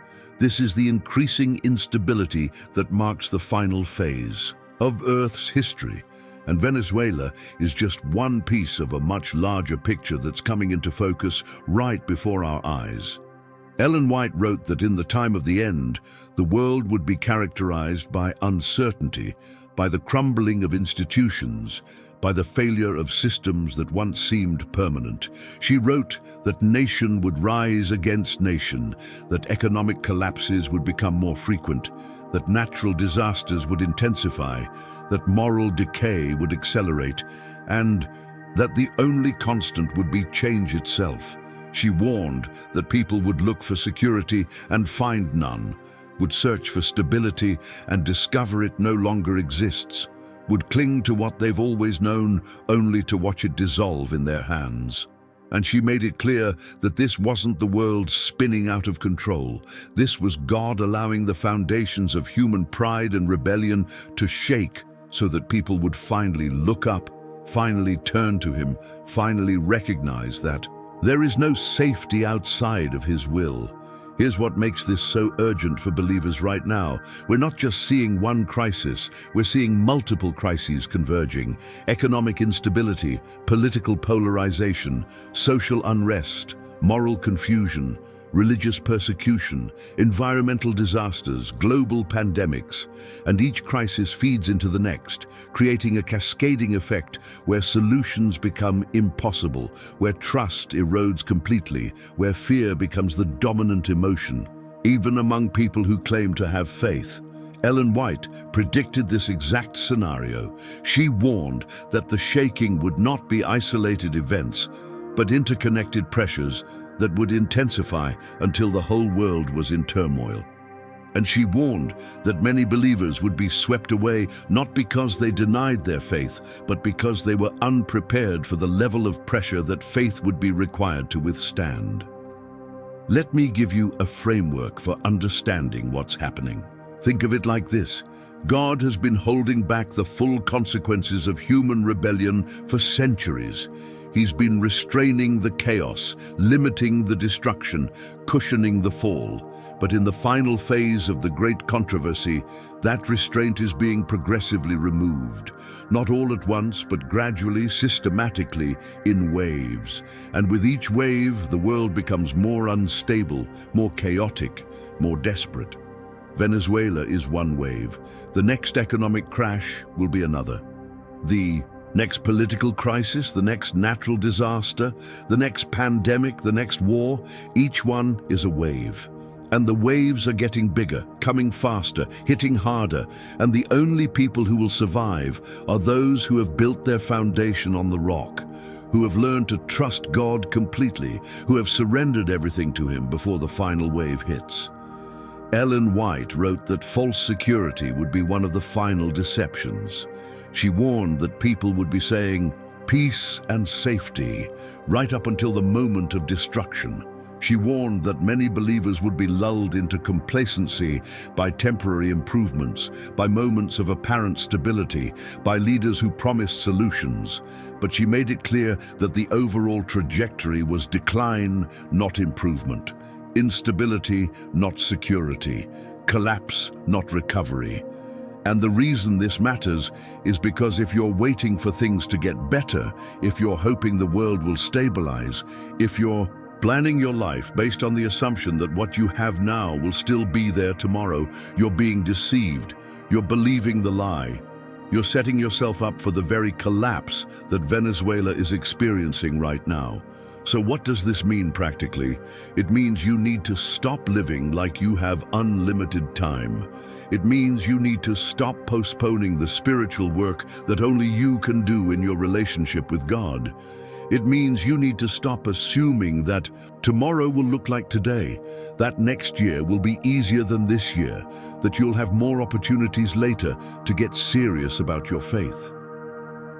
This is the increasing instability that marks the final phase of Earth's history. And Venezuela is just one piece of a much larger picture that's coming into focus right before our eyes. Ellen White wrote that in the time of the end, the world would be characterized by uncertainty, by the crumbling of institutions, by the failure of systems that once seemed permanent. She wrote that nation would rise against nation, that economic collapses would become more frequent, that natural disasters would intensify, that moral decay would accelerate, and that the only constant would be change itself. She warned that people would look for security and find none, would search for stability and discover it no longer exists, would cling to what they've always known only to watch it dissolve in their hands. And she made it clear that this wasn't the world spinning out of control. This was God allowing the foundations of human pride and rebellion to shake so that people would finally look up, finally turn to Him, finally recognize that there is no safety outside of His will. Here's what makes this so urgent for believers right now. We're not just seeing one crisis, we're seeing multiple crises converging. Economic instability, political polarization, social unrest, moral confusion, religious persecution, environmental disasters, global pandemics, and each crisis feeds into the next, creating a cascading effect where solutions become impossible, where trust erodes completely, where fear becomes the dominant emotion, even among people who claim to have faith. Ellen White predicted this exact scenario. She warned that the shaking would not be isolated events, but interconnected pressures that would intensify until the whole world was in turmoil. And she warned that many believers would be swept away not because they denied their faith, but because they were unprepared for the level of pressure that faith would be required to withstand. Let me give you a framework for understanding what's happening. Think of it like this. God has been holding back the full consequences of human rebellion for centuries. He's been restraining the chaos, limiting the destruction, cushioning the fall. But in the final phase of the great controversy, that restraint is being progressively removed. Not all at once, but gradually, systematically, in waves. And with each wave, the world becomes more unstable, more chaotic, more desperate. Venezuela is one wave. The next economic crash will be another. The next political crisis, the next natural disaster, the next pandemic, the next war, each one is a wave. And the waves are getting bigger, coming faster, hitting harder, and the only people who will survive are those who have built their foundation on the rock, who have learned to trust God completely, who have surrendered everything to Him before the final wave hits. Ellen White wrote that false security would be one of the final deceptions. She warned that people would be saying, peace and safety, right up until the moment of destruction. She warned that many believers would be lulled into complacency by temporary improvements, by moments of apparent stability, by leaders who promised solutions. But she made it clear that the overall trajectory was decline, not improvement. Instability, not security. Collapse, not recovery. And the reason this matters is because if you're waiting for things to get better, if you're hoping the world will stabilize, if you're planning your life based on the assumption that what you have now will still be there tomorrow, you're being deceived. You're believing the lie. You're setting yourself up for the very collapse that Venezuela is experiencing right now. So what does this mean practically? It means you need to stop living like you have unlimited time. It means you need to stop postponing the spiritual work that only you can do in your relationship with God. It means you need to stop assuming that tomorrow will look like today, that next year will be easier than this year, that you'll have more opportunities later to get serious about your faith.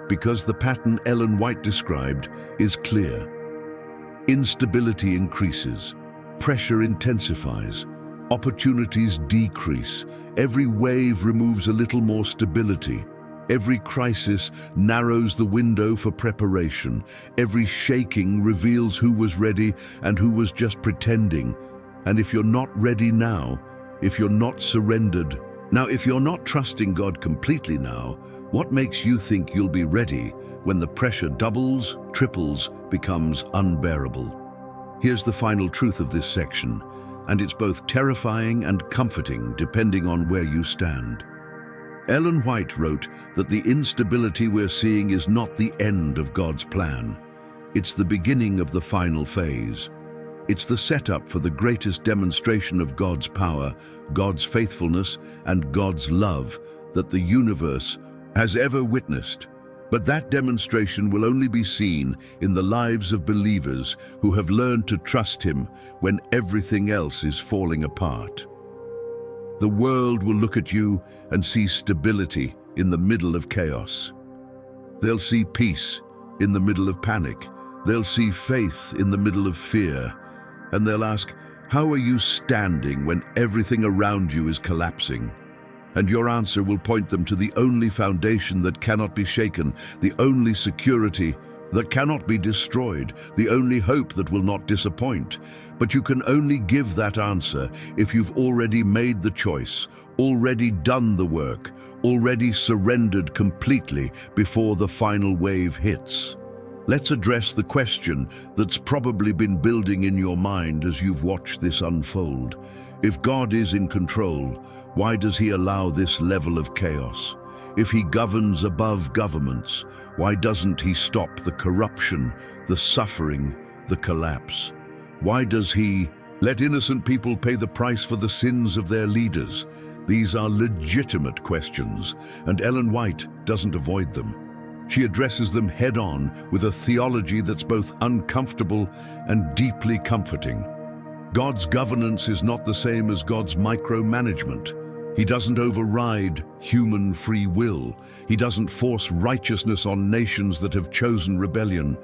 Because the pattern Ellen White described is clear. Instability increases, pressure intensifies, opportunities decrease, every wave removes a little more stability. Every crisis narrows the window for preparation. Every shaking reveals who was ready and who was just pretending. And if you're not ready now, if you're not surrendered, now if you're not trusting God completely now, what makes you think you'll be ready when the pressure doubles, triples, becomes unbearable? Here's the final truth of this section, and it's both terrifying and comforting depending on where you stand. Ellen White wrote that the instability we're seeing is not the end of God's plan. It's the beginning of the final phase. It's the setup for the greatest demonstration of God's power, God's faithfulness, and God's love that the universe has ever witnessed. But that demonstration will only be seen in the lives of believers who have learned to trust Him when everything else is falling apart. The world will look at you and see stability in the middle of chaos. They'll see peace in the middle of panic. They'll see faith in the middle of fear. And they'll ask, how are you standing when everything around you is collapsing? And your answer will point them to the only foundation that cannot be shaken, the only security that cannot be destroyed, the only hope that will not disappoint. But you can only give that answer if you've already made the choice, already done the work, already surrendered completely before the final wave hits. Let's address the question that's probably been building in your mind as you've watched this unfold. If God is in control, why does He allow this level of chaos? If He governs above governments, why doesn't He stop the corruption, the suffering, the collapse? Why does He let innocent people pay the price for the sins of their leaders? These are legitimate questions, and Ellen White doesn't avoid them. She addresses them head-on with a theology that's both uncomfortable and deeply comforting. God's governance is not the same as God's micromanagement. He doesn't override human free will. He doesn't force righteousness on nations that have chosen rebellion.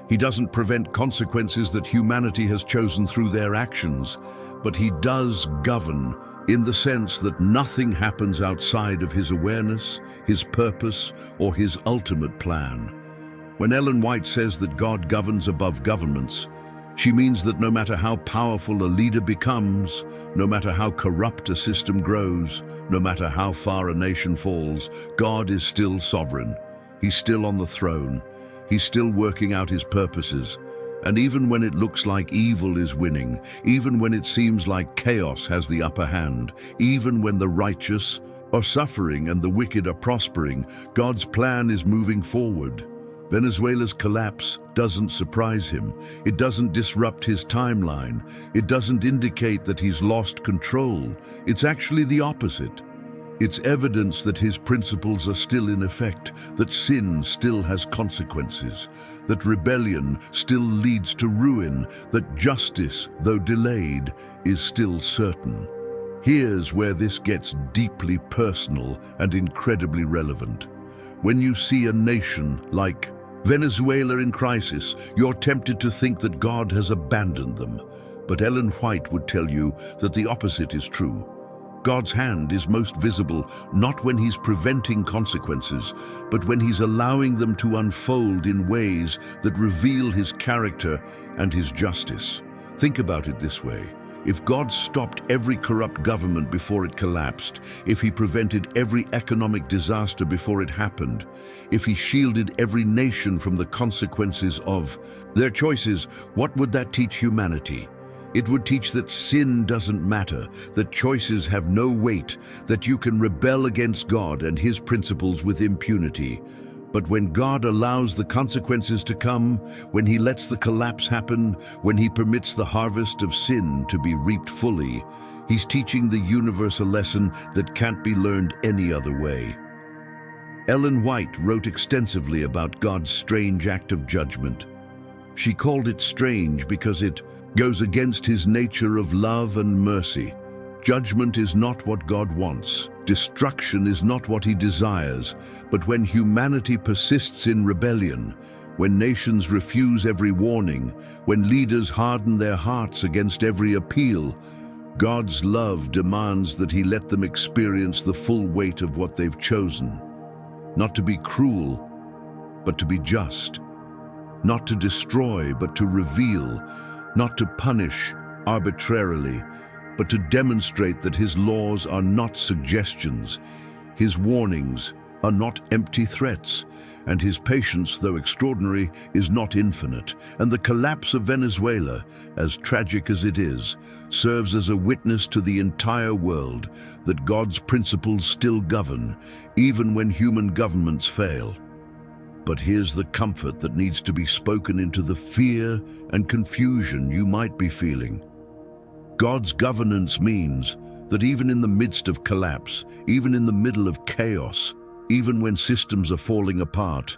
He doesn't prevent consequences that humanity has chosen through their actions. But He does govern in the sense that nothing happens outside of His awareness, His purpose, or His ultimate plan. When Ellen White says that God governs above governments, she means that no matter how powerful a leader becomes, no matter how corrupt a system grows, no matter how far a nation falls, God is still sovereign. He's still on the throne. He's still working out His purposes. And even when it looks like evil is winning, even when it seems like chaos has the upper hand, even when the righteous are suffering and the wicked are prospering, God's plan is moving forward. Venezuela's collapse doesn't surprise Him. It doesn't disrupt His timeline. It doesn't indicate that He's lost control. It's actually the opposite. It's evidence that His principles are still in effect, that sin still has consequences, that rebellion still leads to ruin, that justice, though delayed, is still certain. Here's where this gets deeply personal and incredibly relevant. When you see a nation like Venezuela in crisis, you're tempted to think that God has abandoned them. But Ellen White would tell you that the opposite is true. God's hand is most visible not when He's preventing consequences, but when He's allowing them to unfold in ways that reveal His character and His justice. Think about it this way. If God stopped every corrupt government before it collapsed, if He prevented every economic disaster before it happened, if He shielded every nation from the consequences of their choices, what would that teach humanity? It would teach that sin doesn't matter, that choices have no weight, that you can rebel against God and His principles with impunity. But when God allows the consequences to come, when He lets the collapse happen, when He permits the harvest of sin to be reaped fully, He's teaching the universe a lesson that can't be learned any other way. Ellen White wrote extensively about God's strange act of judgment. She called it strange because it goes against his nature of love and mercy. Judgment is not what God wants. Destruction is not what he desires. But when humanity persists in rebellion, when nations refuse every warning, when leaders harden their hearts against every appeal, God's love demands that he let them experience the full weight of what they've chosen. Not to be cruel, but to be just. Not to destroy, but to reveal. Not to punish arbitrarily, but to demonstrate that his laws are not suggestions. His warnings are not empty threats, and his patience, though extraordinary, is not infinite. And the collapse of Venezuela, as tragic as it is, serves as a witness to the entire world that God's principles still govern, even when human governments fail. But here's the comfort that needs to be spoken into the fear and confusion you might be feeling. God's governance means that even in the midst of collapse, even in the middle of chaos, even when systems are falling apart,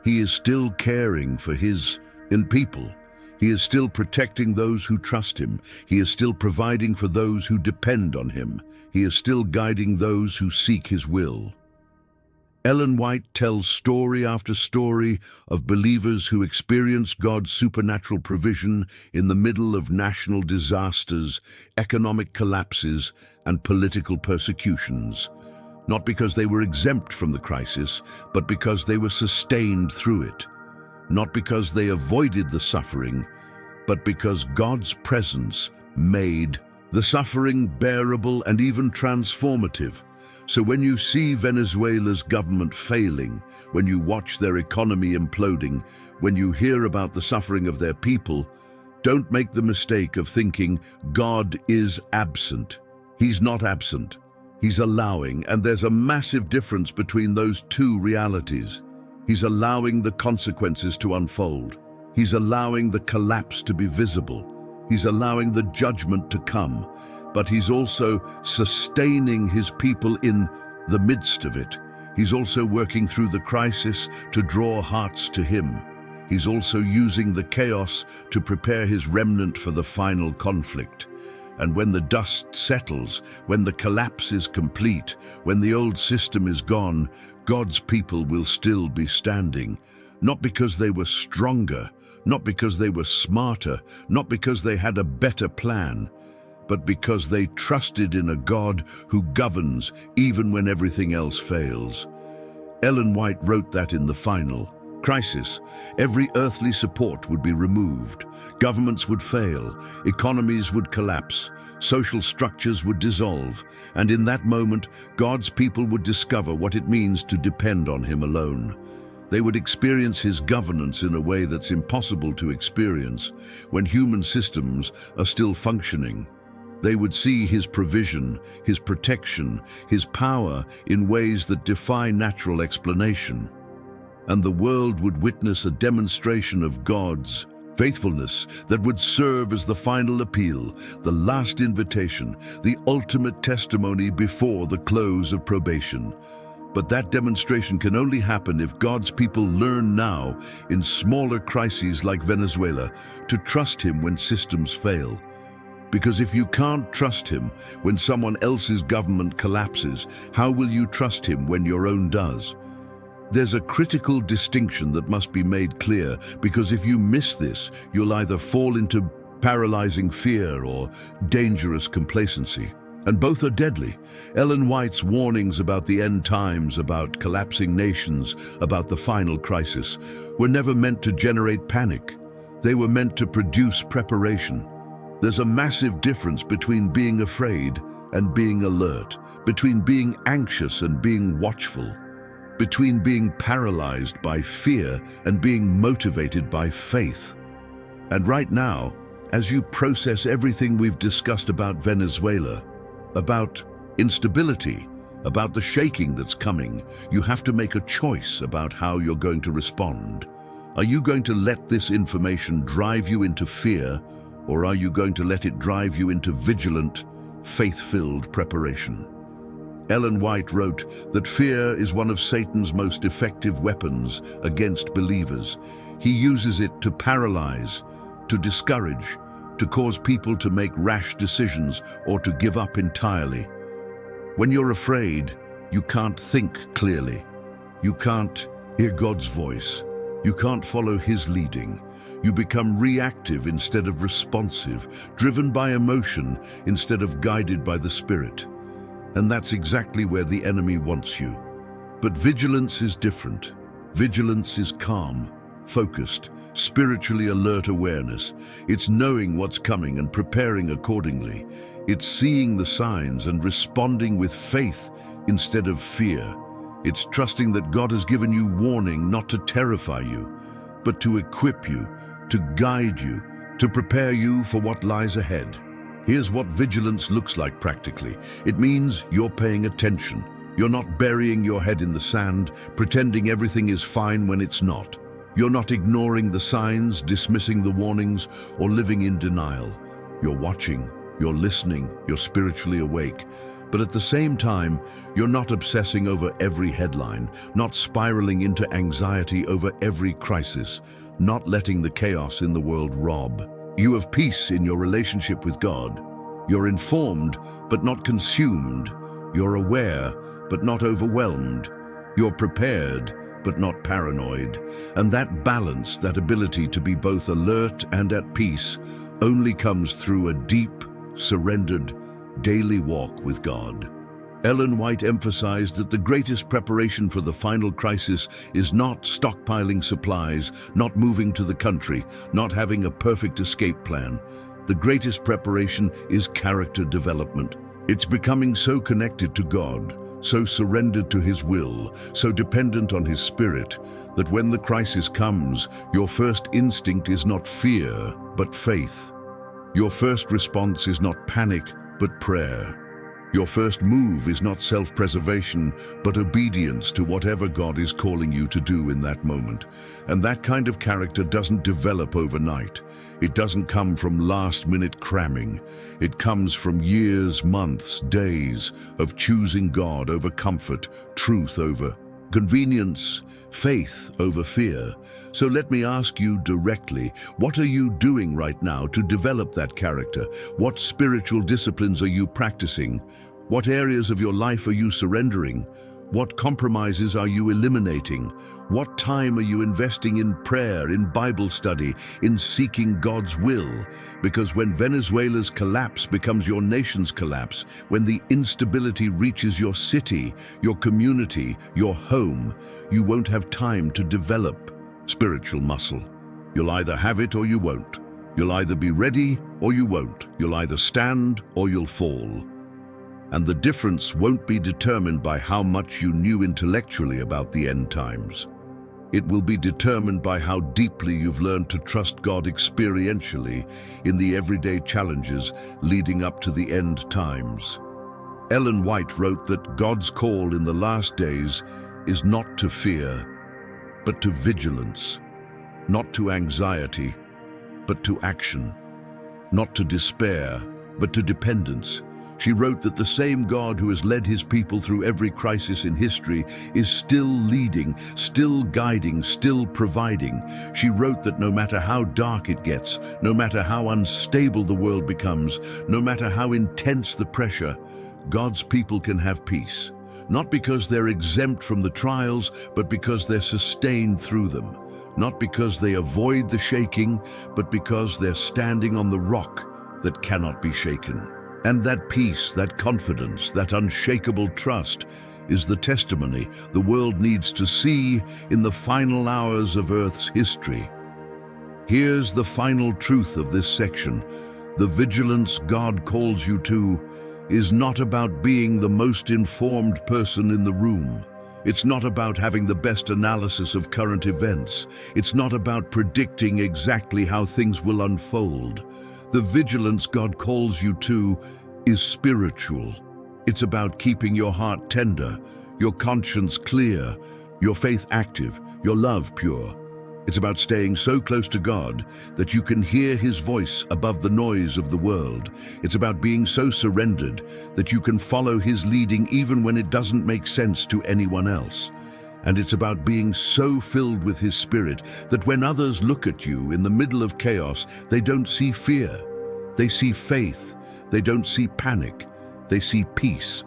he is still caring for his people. He is still protecting those who trust him. He is still providing for those who depend on him. He is still guiding those who seek his will. Ellen White tells story after story of believers who experienced God's supernatural provision in the middle of national disasters, economic collapses, and political persecutions. Not because they were exempt from the crisis, but because they were sustained through it. Not because they avoided the suffering, but because God's presence made the suffering bearable and even transformative. So when you see Venezuela's government failing, when you watch their economy imploding, when you hear about the suffering of their people, don't make the mistake of thinking God is absent. He's not absent. He's allowing, and there's a massive difference between those two realities. He's allowing the consequences to unfold. He's allowing the collapse to be visible. He's allowing the judgment to come. But he's also sustaining his people in the midst of it. He's also working through the crisis to draw hearts to him. He's also using the chaos to prepare his remnant for the final conflict. And when the dust settles, when the collapse is complete, when the old system is gone, God's people will still be standing. Not because they were stronger, not because they were smarter, not because they had a better plan, but because they trusted in a God who governs even when everything else fails. Ellen White wrote that in the final crisis, every earthly support would be removed, governments would fail, economies would collapse, social structures would dissolve, and in that moment, God's people would discover what it means to depend on him alone. They would experience his governance in a way that's impossible to experience when human systems are still functioning. They would see his provision, his protection, his power in ways that defy natural explanation. And the world would witness a demonstration of God's faithfulness that would serve as the final appeal, the last invitation, the ultimate testimony before the close of probation. But that demonstration can only happen if God's people learn now, in smaller crises like Venezuela, to trust him when systems fail. Because if you can't trust him when someone else's government collapses, how will you trust him when your own does? There's a critical distinction that must be made clear, because if you miss this, you'll either fall into paralyzing fear or dangerous complacency. And both are deadly. Ellen White's warnings about the end times, about collapsing nations, about the final crisis, were never meant to generate panic. They were meant to produce preparation. There's a massive difference between being afraid and being alert, between being anxious and being watchful, between being paralyzed by fear and being motivated by faith. And right now, as you process everything we've discussed about Venezuela, about instability, about the shaking that's coming, you have to make a choice about how you're going to respond. Are you going to let this information drive you into fear, or are you going to let it drive you into vigilant, faith-filled preparation? Ellen White wrote that fear is one of Satan's most effective weapons against believers. He uses it to paralyze, to discourage, to cause people to make rash decisions or to give up entirely. When you're afraid, you can't think clearly. You can't hear God's voice. You can't follow His leading. You become reactive instead of responsive, driven by emotion instead of guided by the Spirit. And that's exactly where the enemy wants you. But vigilance is different. Vigilance is calm, focused, spiritually alert awareness. It's knowing what's coming and preparing accordingly. It's seeing the signs and responding with faith instead of fear. It's trusting that God has given you warning not to terrify you, but to equip you, to guide you, to prepare you for what lies ahead. Here's what vigilance looks like practically. It means you're paying attention. You're not burying your head in the sand, pretending everything is fine when it's not. You're not ignoring the signs, dismissing the warnings, or living in denial. You're watching, you're listening, you're spiritually awake. But at the same time, you're not obsessing over every headline, not spiraling into anxiety over every crisis, not letting the chaos in the world rob. You have peace in your relationship with God. You're informed, but not consumed. You're aware, but not overwhelmed. You're prepared, but not paranoid. And that balance, that ability to be both alert and at peace, only comes through a deep, surrendered, daily walk with God. Ellen White emphasized that the greatest preparation for the final crisis is not stockpiling supplies, not moving to the country, not having a perfect escape plan. The greatest preparation is character development. It's becoming so connected to God, so surrendered to His will, so dependent on His Spirit, that when the crisis comes, your first instinct is not fear, but faith. Your first response is not panic, but prayer. Your first move is not self-preservation, but obedience to whatever God is calling you to do in that moment. And that kind of character doesn't develop overnight. It doesn't come from last-minute cramming. It comes from years, months, days of choosing God over comfort, truth over convenience, faith over fear. So let me ask you directly, what are you doing right now to develop that character? What spiritual disciplines are you practicing? What areas of your life are you surrendering? What compromises are you eliminating? What time are you investing in prayer, in Bible study, in seeking God's will? Because when Venezuela's collapse becomes your nation's collapse, when the instability reaches your city, your community, your home, you won't have time to develop spiritual muscle. You'll either have it or you won't. You'll either be ready or you won't. You'll either stand or you'll fall. And the difference won't be determined by how much you knew intellectually about the end times. It will be determined by how deeply you've learned to trust God experientially in the everyday challenges leading up to the end times. Ellen White wrote that God's call in the last days is not to fear, but to vigilance, not to anxiety, but to action, not to despair, but to dependence. She wrote that the same God who has led His people through every crisis in history is still leading, still guiding, still providing. She wrote that no matter how dark it gets, no matter how unstable the world becomes, no matter how intense the pressure, God's people can have peace. Not because they're exempt from the trials, but because they're sustained through them. Not because they avoid the shaking, but because they're standing on the rock that cannot be shaken. And that peace, that confidence, that unshakable trust is the testimony the world needs to see in the final hours of Earth's history. Here's the final truth of this section. The vigilance God calls you to is not about being the most informed person in the room. It's not about having the best analysis of current events. It's not about predicting exactly how things will unfold. The vigilance God calls you to is spiritual. It's about keeping your heart tender, your conscience clear, your faith active, your love pure. It's about staying so close to God that you can hear His voice above the noise of the world. It's about being so surrendered that you can follow His leading even when it doesn't make sense to anyone else. And it's about being so filled with His Spirit that when others look at you in the middle of chaos, they don't see fear. They see faith. They don't see panic. They see peace.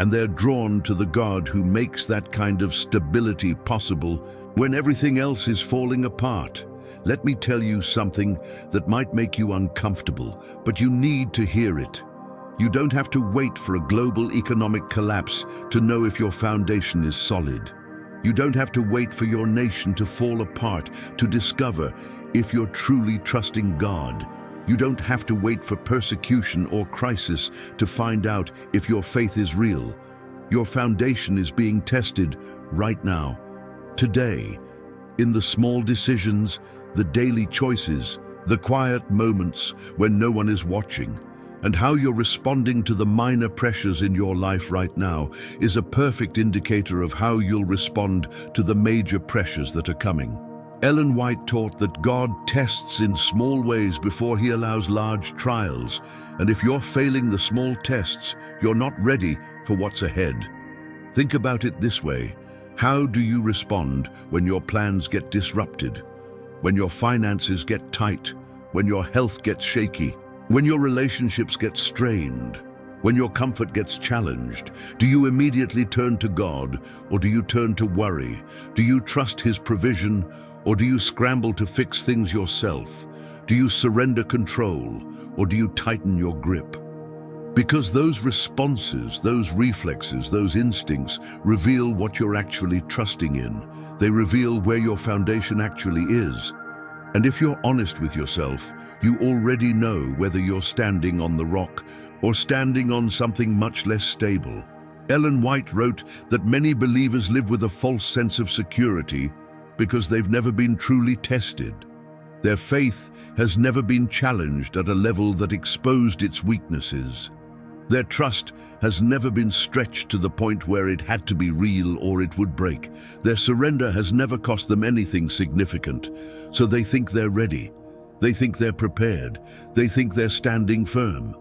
And they're drawn to the God who makes that kind of stability possible when everything else is falling apart. Let me tell you something that might make you uncomfortable, but you need to hear it. You don't have to wait for a global economic collapse to know if your foundation is solid. You don't have to wait for your nation to fall apart to discover if you're truly trusting God. You don't have to wait for persecution or crisis to find out if your faith is real. Your foundation is being tested right now, today, in the small decisions, the daily choices, the quiet moments when no one is watching. And how you're responding to the minor pressures in your life right now is a perfect indicator of how you'll respond to the major pressures that are coming. Ellen White taught that God tests in small ways before He allows large trials. And if you're failing the small tests, you're not ready for what's ahead. Think about it this way. How do you respond when your plans get disrupted? When your finances get tight? When your health gets shaky? When your relationships get strained? When your comfort gets challenged? Do you immediately turn to God, or do you turn to worry? Do you trust His provision, or do you scramble to fix things yourself? Do you surrender control, or do you tighten your grip? Because those responses, those reflexes, those instincts reveal what you're actually trusting in. They reveal where your foundation actually is. And if you're honest with yourself, you already know whether you're standing on the rock or standing on something much less stable. Ellen White wrote that many believers live with a false sense of security because they've never been truly tested. Their faith has never been challenged at a level that exposed its weaknesses. Their trust has never been stretched to the point where it had to be real or it would break. Their surrender has never cost them anything significant, so they think they're ready. They think they're prepared. They think they're standing firm.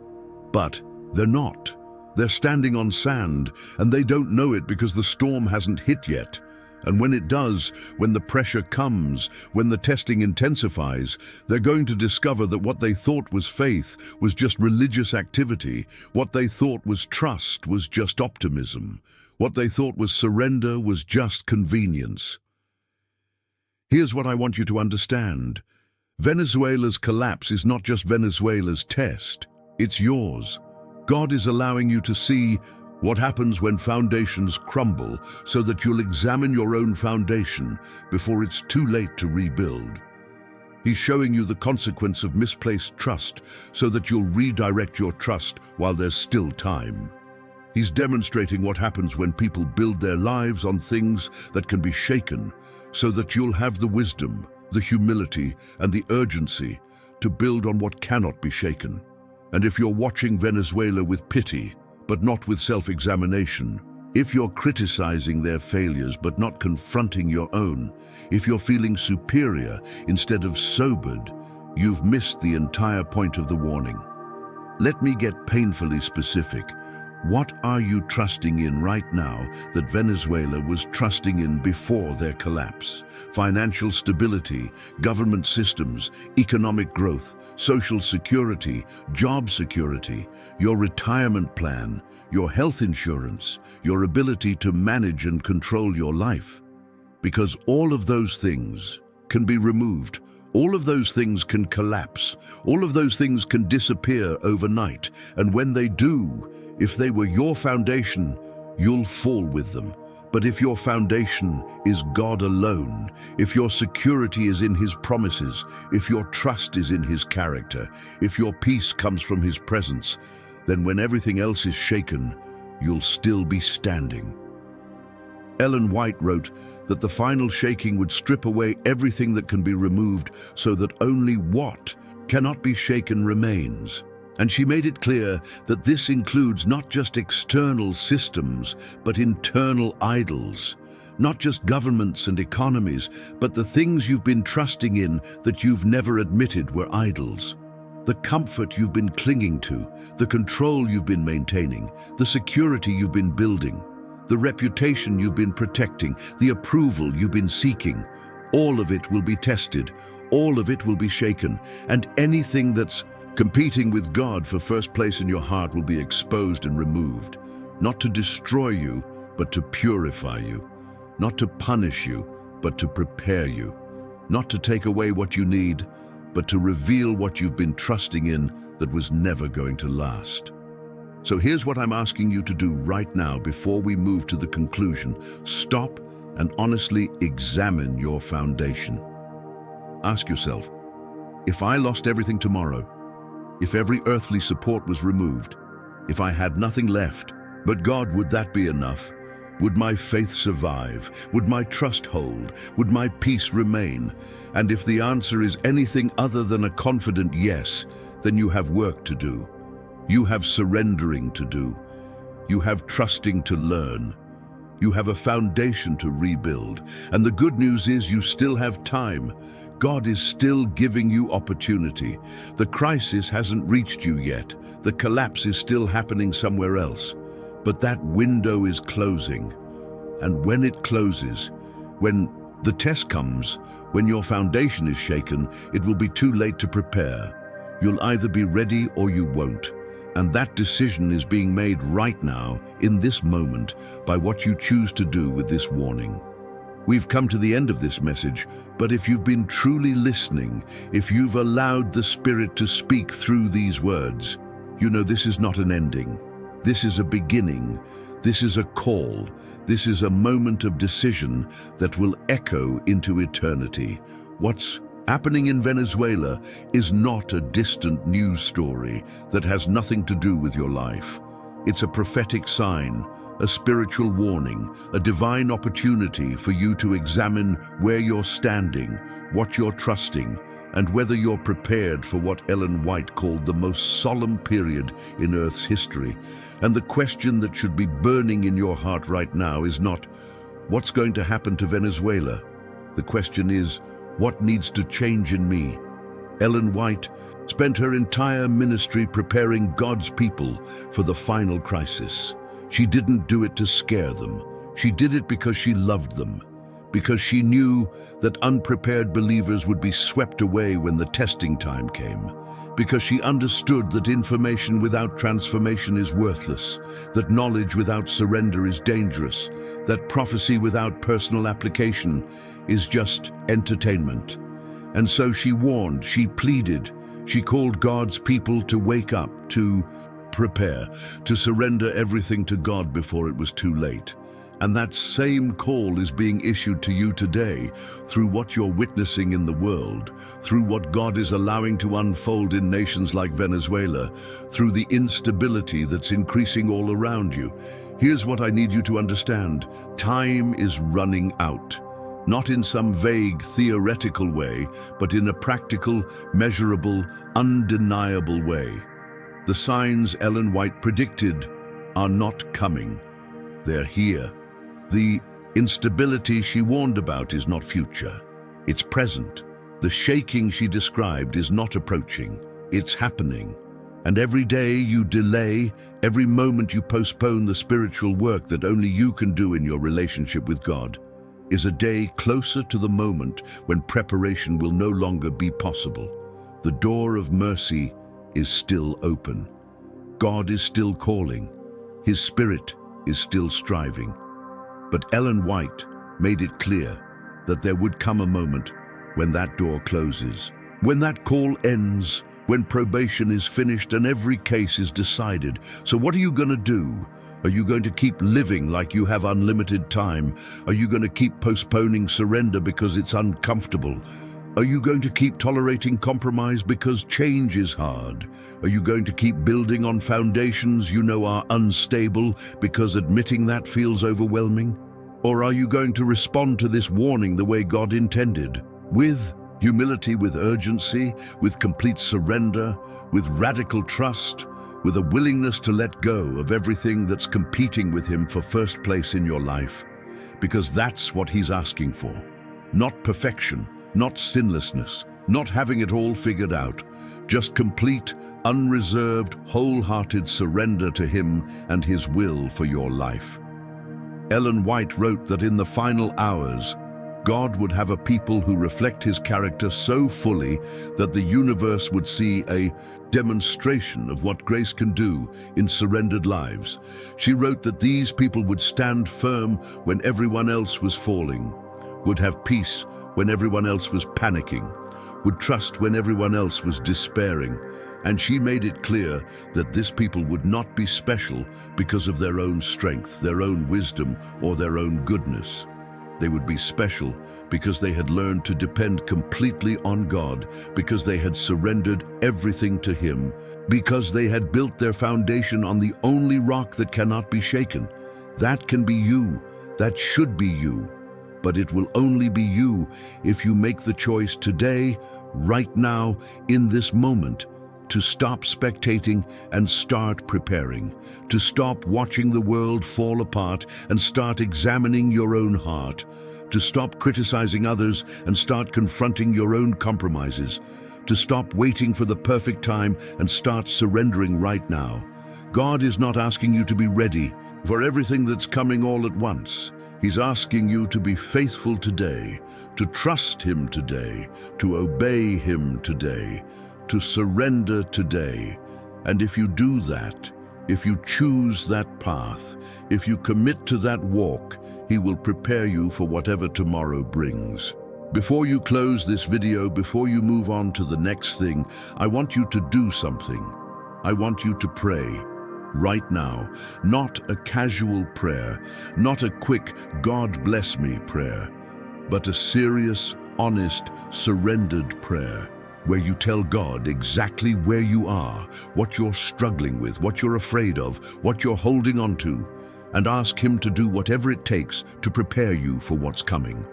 But they're not. They're standing on sand, and they don't know it because the storm hasn't hit yet. And when it does, when the pressure comes, when the testing intensifies, they're going to discover that what they thought was faith was just religious activity. What they thought was trust was just optimism. What they thought was surrender was just convenience. Here's what I want you to understand. Venezuela's collapse is not just Venezuela's test. It's yours. God is allowing you to see what happens when foundations crumble so that you'll examine your own foundation before it's too late to rebuild. He's showing you the consequence of misplaced trust so that you'll redirect your trust while there's still time. He's demonstrating what happens when people build their lives on things that can be shaken so that you'll have the wisdom, the humility, and the urgency to build on what cannot be shaken. And if you're watching Venezuela with pity, but not with self-examination, if you're criticizing their failures but not confronting your own, if you're feeling superior instead of sobered, you've missed the entire point of the warning. Let me get painfully specific. What are you trusting in right now that Venezuela was trusting in before their collapse? Financial stability, government systems, economic growth, social security, job security, your retirement plan, your health insurance, your ability to manage and control your life. Because all of those things can be removed. All of those things can collapse. All of those things can disappear overnight. And when they do, if they were your foundation, you'll fall with them. But if your foundation is God alone, if your security is in His promises, if your trust is in His character, if your peace comes from His presence, then when everything else is shaken, you'll still be standing. Ellen White wrote that the final shaking would strip away everything that can be removed so that only what cannot be shaken remains. And she made it clear that this includes not just external systems, but internal idols. Not just governments and economies, but the things you've been trusting in that you've never admitted were idols. The comfort you've been clinging to, the control you've been maintaining, the security you've been building, the reputation you've been protecting, the approval you've been seeking. All of it will be tested, all of it will be shaken, and anything that's competing with God for first place in your heart will be exposed and removed, not to destroy you, but to purify you, not to punish you, but to prepare you, not to take away what you need, but to reveal what you've been trusting in that was never going to last. So here's what I'm asking you to do right now before we move to the conclusion. Stop and honestly examine your foundation. Ask yourself, if I lost everything tomorrow, if every earthly support was removed, if I had nothing left, but God, would that be enough? Would my faith survive? Would my trust hold? Would my peace remain? And if the answer is anything other than a confident yes, then you have work to do. You have surrendering to do. You have trusting to learn. You have a foundation to rebuild. And the good news is you still have time. God is still giving you opportunity. The crisis hasn't reached you yet. The collapse is still happening somewhere else. But that window is closing. And when it closes, when the test comes, when your foundation is shaken, it will be too late to prepare. You'll either be ready or you won't. And that decision is being made right now, in this moment, by what you choose to do with this warning. We've come to the end of this message, but if you've been truly listening, if you've allowed the Spirit to speak through these words, you know this is not an ending. This is a beginning. This is a call. This is a moment of decision that will echo into eternity. What's happening in Venezuela is not a distant news story that has nothing to do with your life. It's a prophetic sign, a spiritual warning, a divine opportunity for you to examine where you're standing, what you're trusting, and whether you're prepared for what Ellen White called the most solemn period in Earth's history. And the question that should be burning in your heart right now is not, what's going to happen to Venezuela? The question is, what needs to change in me? Ellen White spent her entire ministry preparing God's people for the final crisis. She didn't do it to scare them. She did it because she loved them, because she knew that unprepared believers would be swept away when the testing time came, because she understood that information without transformation is worthless, that knowledge without surrender is dangerous, that prophecy without personal application is just entertainment. And so she warned, she pleaded, she called God's people to wake up, to prepare, to surrender everything to God before it was too late. And that same call is being issued to you today through what you're witnessing in the world, through what God is allowing to unfold in nations like Venezuela, through the instability that's increasing all around you. Here's what I need you to understand. Time is running out. Not in some vague, theoretical way, but in a practical, measurable, undeniable way. The signs Ellen White predicted are not coming. They're here. The instability she warned about is not future. It's present. The shaking she described is not approaching. It's happening. And every day you delay, every moment you postpone the spiritual work that only you can do in your relationship with God, is a day closer to the moment when preparation will no longer be possible. The door of mercy is still open. God is still calling. His Spirit is still striving. But Ellen White made it clear that there would come a moment when that door closes, when that call ends, when probation is finished and every case is decided. So what are you going to do? Are you going to keep living like you have unlimited time? Are you going to keep postponing surrender because it's uncomfortable? Are you going to keep tolerating compromise because change is hard? Are you going to keep building on foundations you know are unstable because admitting that feels overwhelming? Or are you going to respond to this warning the way God intended? With humility, with urgency, with complete surrender, with radical trust, with a willingness to let go of everything that's competing with Him for first place in your life. because that's what he's asking for. Not perfection, not sinlessness, not having it all figured out, just complete, unreserved, wholehearted surrender to him and his will for your life. Ellen White wrote that in the final hours, God would have a people who reflect his character so fully that the universe would see a demonstration of what grace can do in surrendered lives. She wrote that these people would stand firm when everyone else was falling, would have peace when everyone else was panicking, would trust when everyone else was despairing. And she made it clear that this people would not be special because of their own strength, their own wisdom, or their own goodness. They would be special because they had learned to depend completely on God, because they had surrendered everything to him, because they had built their foundation on the only rock that cannot be shaken. That can be you. That should be you. But it will only be you if you make the choice today, right now, in this moment, to stop spectating and start preparing, to stop watching the world fall apart and start examining your own heart, to stop criticizing others and start confronting your own compromises, to stop waiting for the perfect time and start surrendering right now. God is not asking you to be ready for everything that's coming all at once. He's asking you to be faithful today, to trust him today, to obey him today, to surrender today. And if you do that, if you choose that path, if you commit to that walk, he will prepare you for whatever tomorrow brings. Before you close this video, before you move on to the next thing, I want you to do something. I want you to pray right now. Not a casual prayer, not a quick God bless me prayer, but a serious, honest, surrendered prayer, where you tell God exactly where you are, what you're struggling with, what you're afraid of, what you're holding on to, and ask him to do whatever it takes to prepare you for what's coming.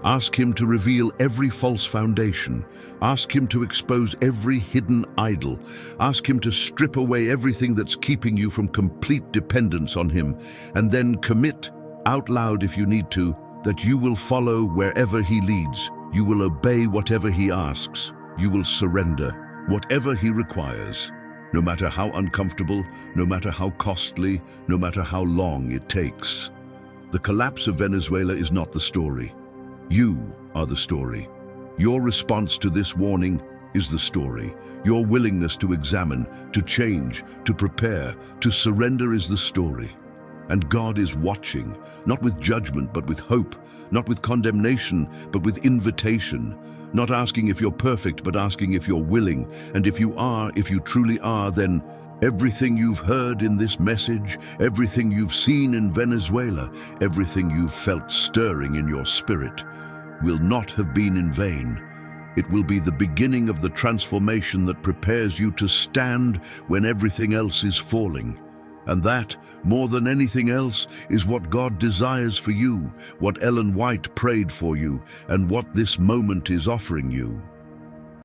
Ask him to reveal every false foundation. Ask him to expose every hidden idol. Ask him to strip away everything that's keeping you from complete dependence on him, and then commit, out loud if you need to, that you will follow wherever he leads. You will obey whatever he asks. You will surrender whatever he requires, no matter how uncomfortable, no matter how costly, no matter how long it takes. The collapse of Venezuela is not the story. You are the story. Your response to this warning is the story. Your willingness to examine, to change, to prepare, to surrender is the story. And God is watching, not with judgment, but with hope, not with condemnation, but with invitation, not asking if you're perfect, but asking if you're willing. And if you are, if you truly are, then everything you've heard in this message, everything you've seen in Venezuela, everything you've felt stirring in your spirit will not have been in vain. It will be the beginning of the transformation that prepares you to stand when everything else is falling. And that, more than anything else, is what God desires for you, what Ellen White prayed for you, and what this moment is offering you.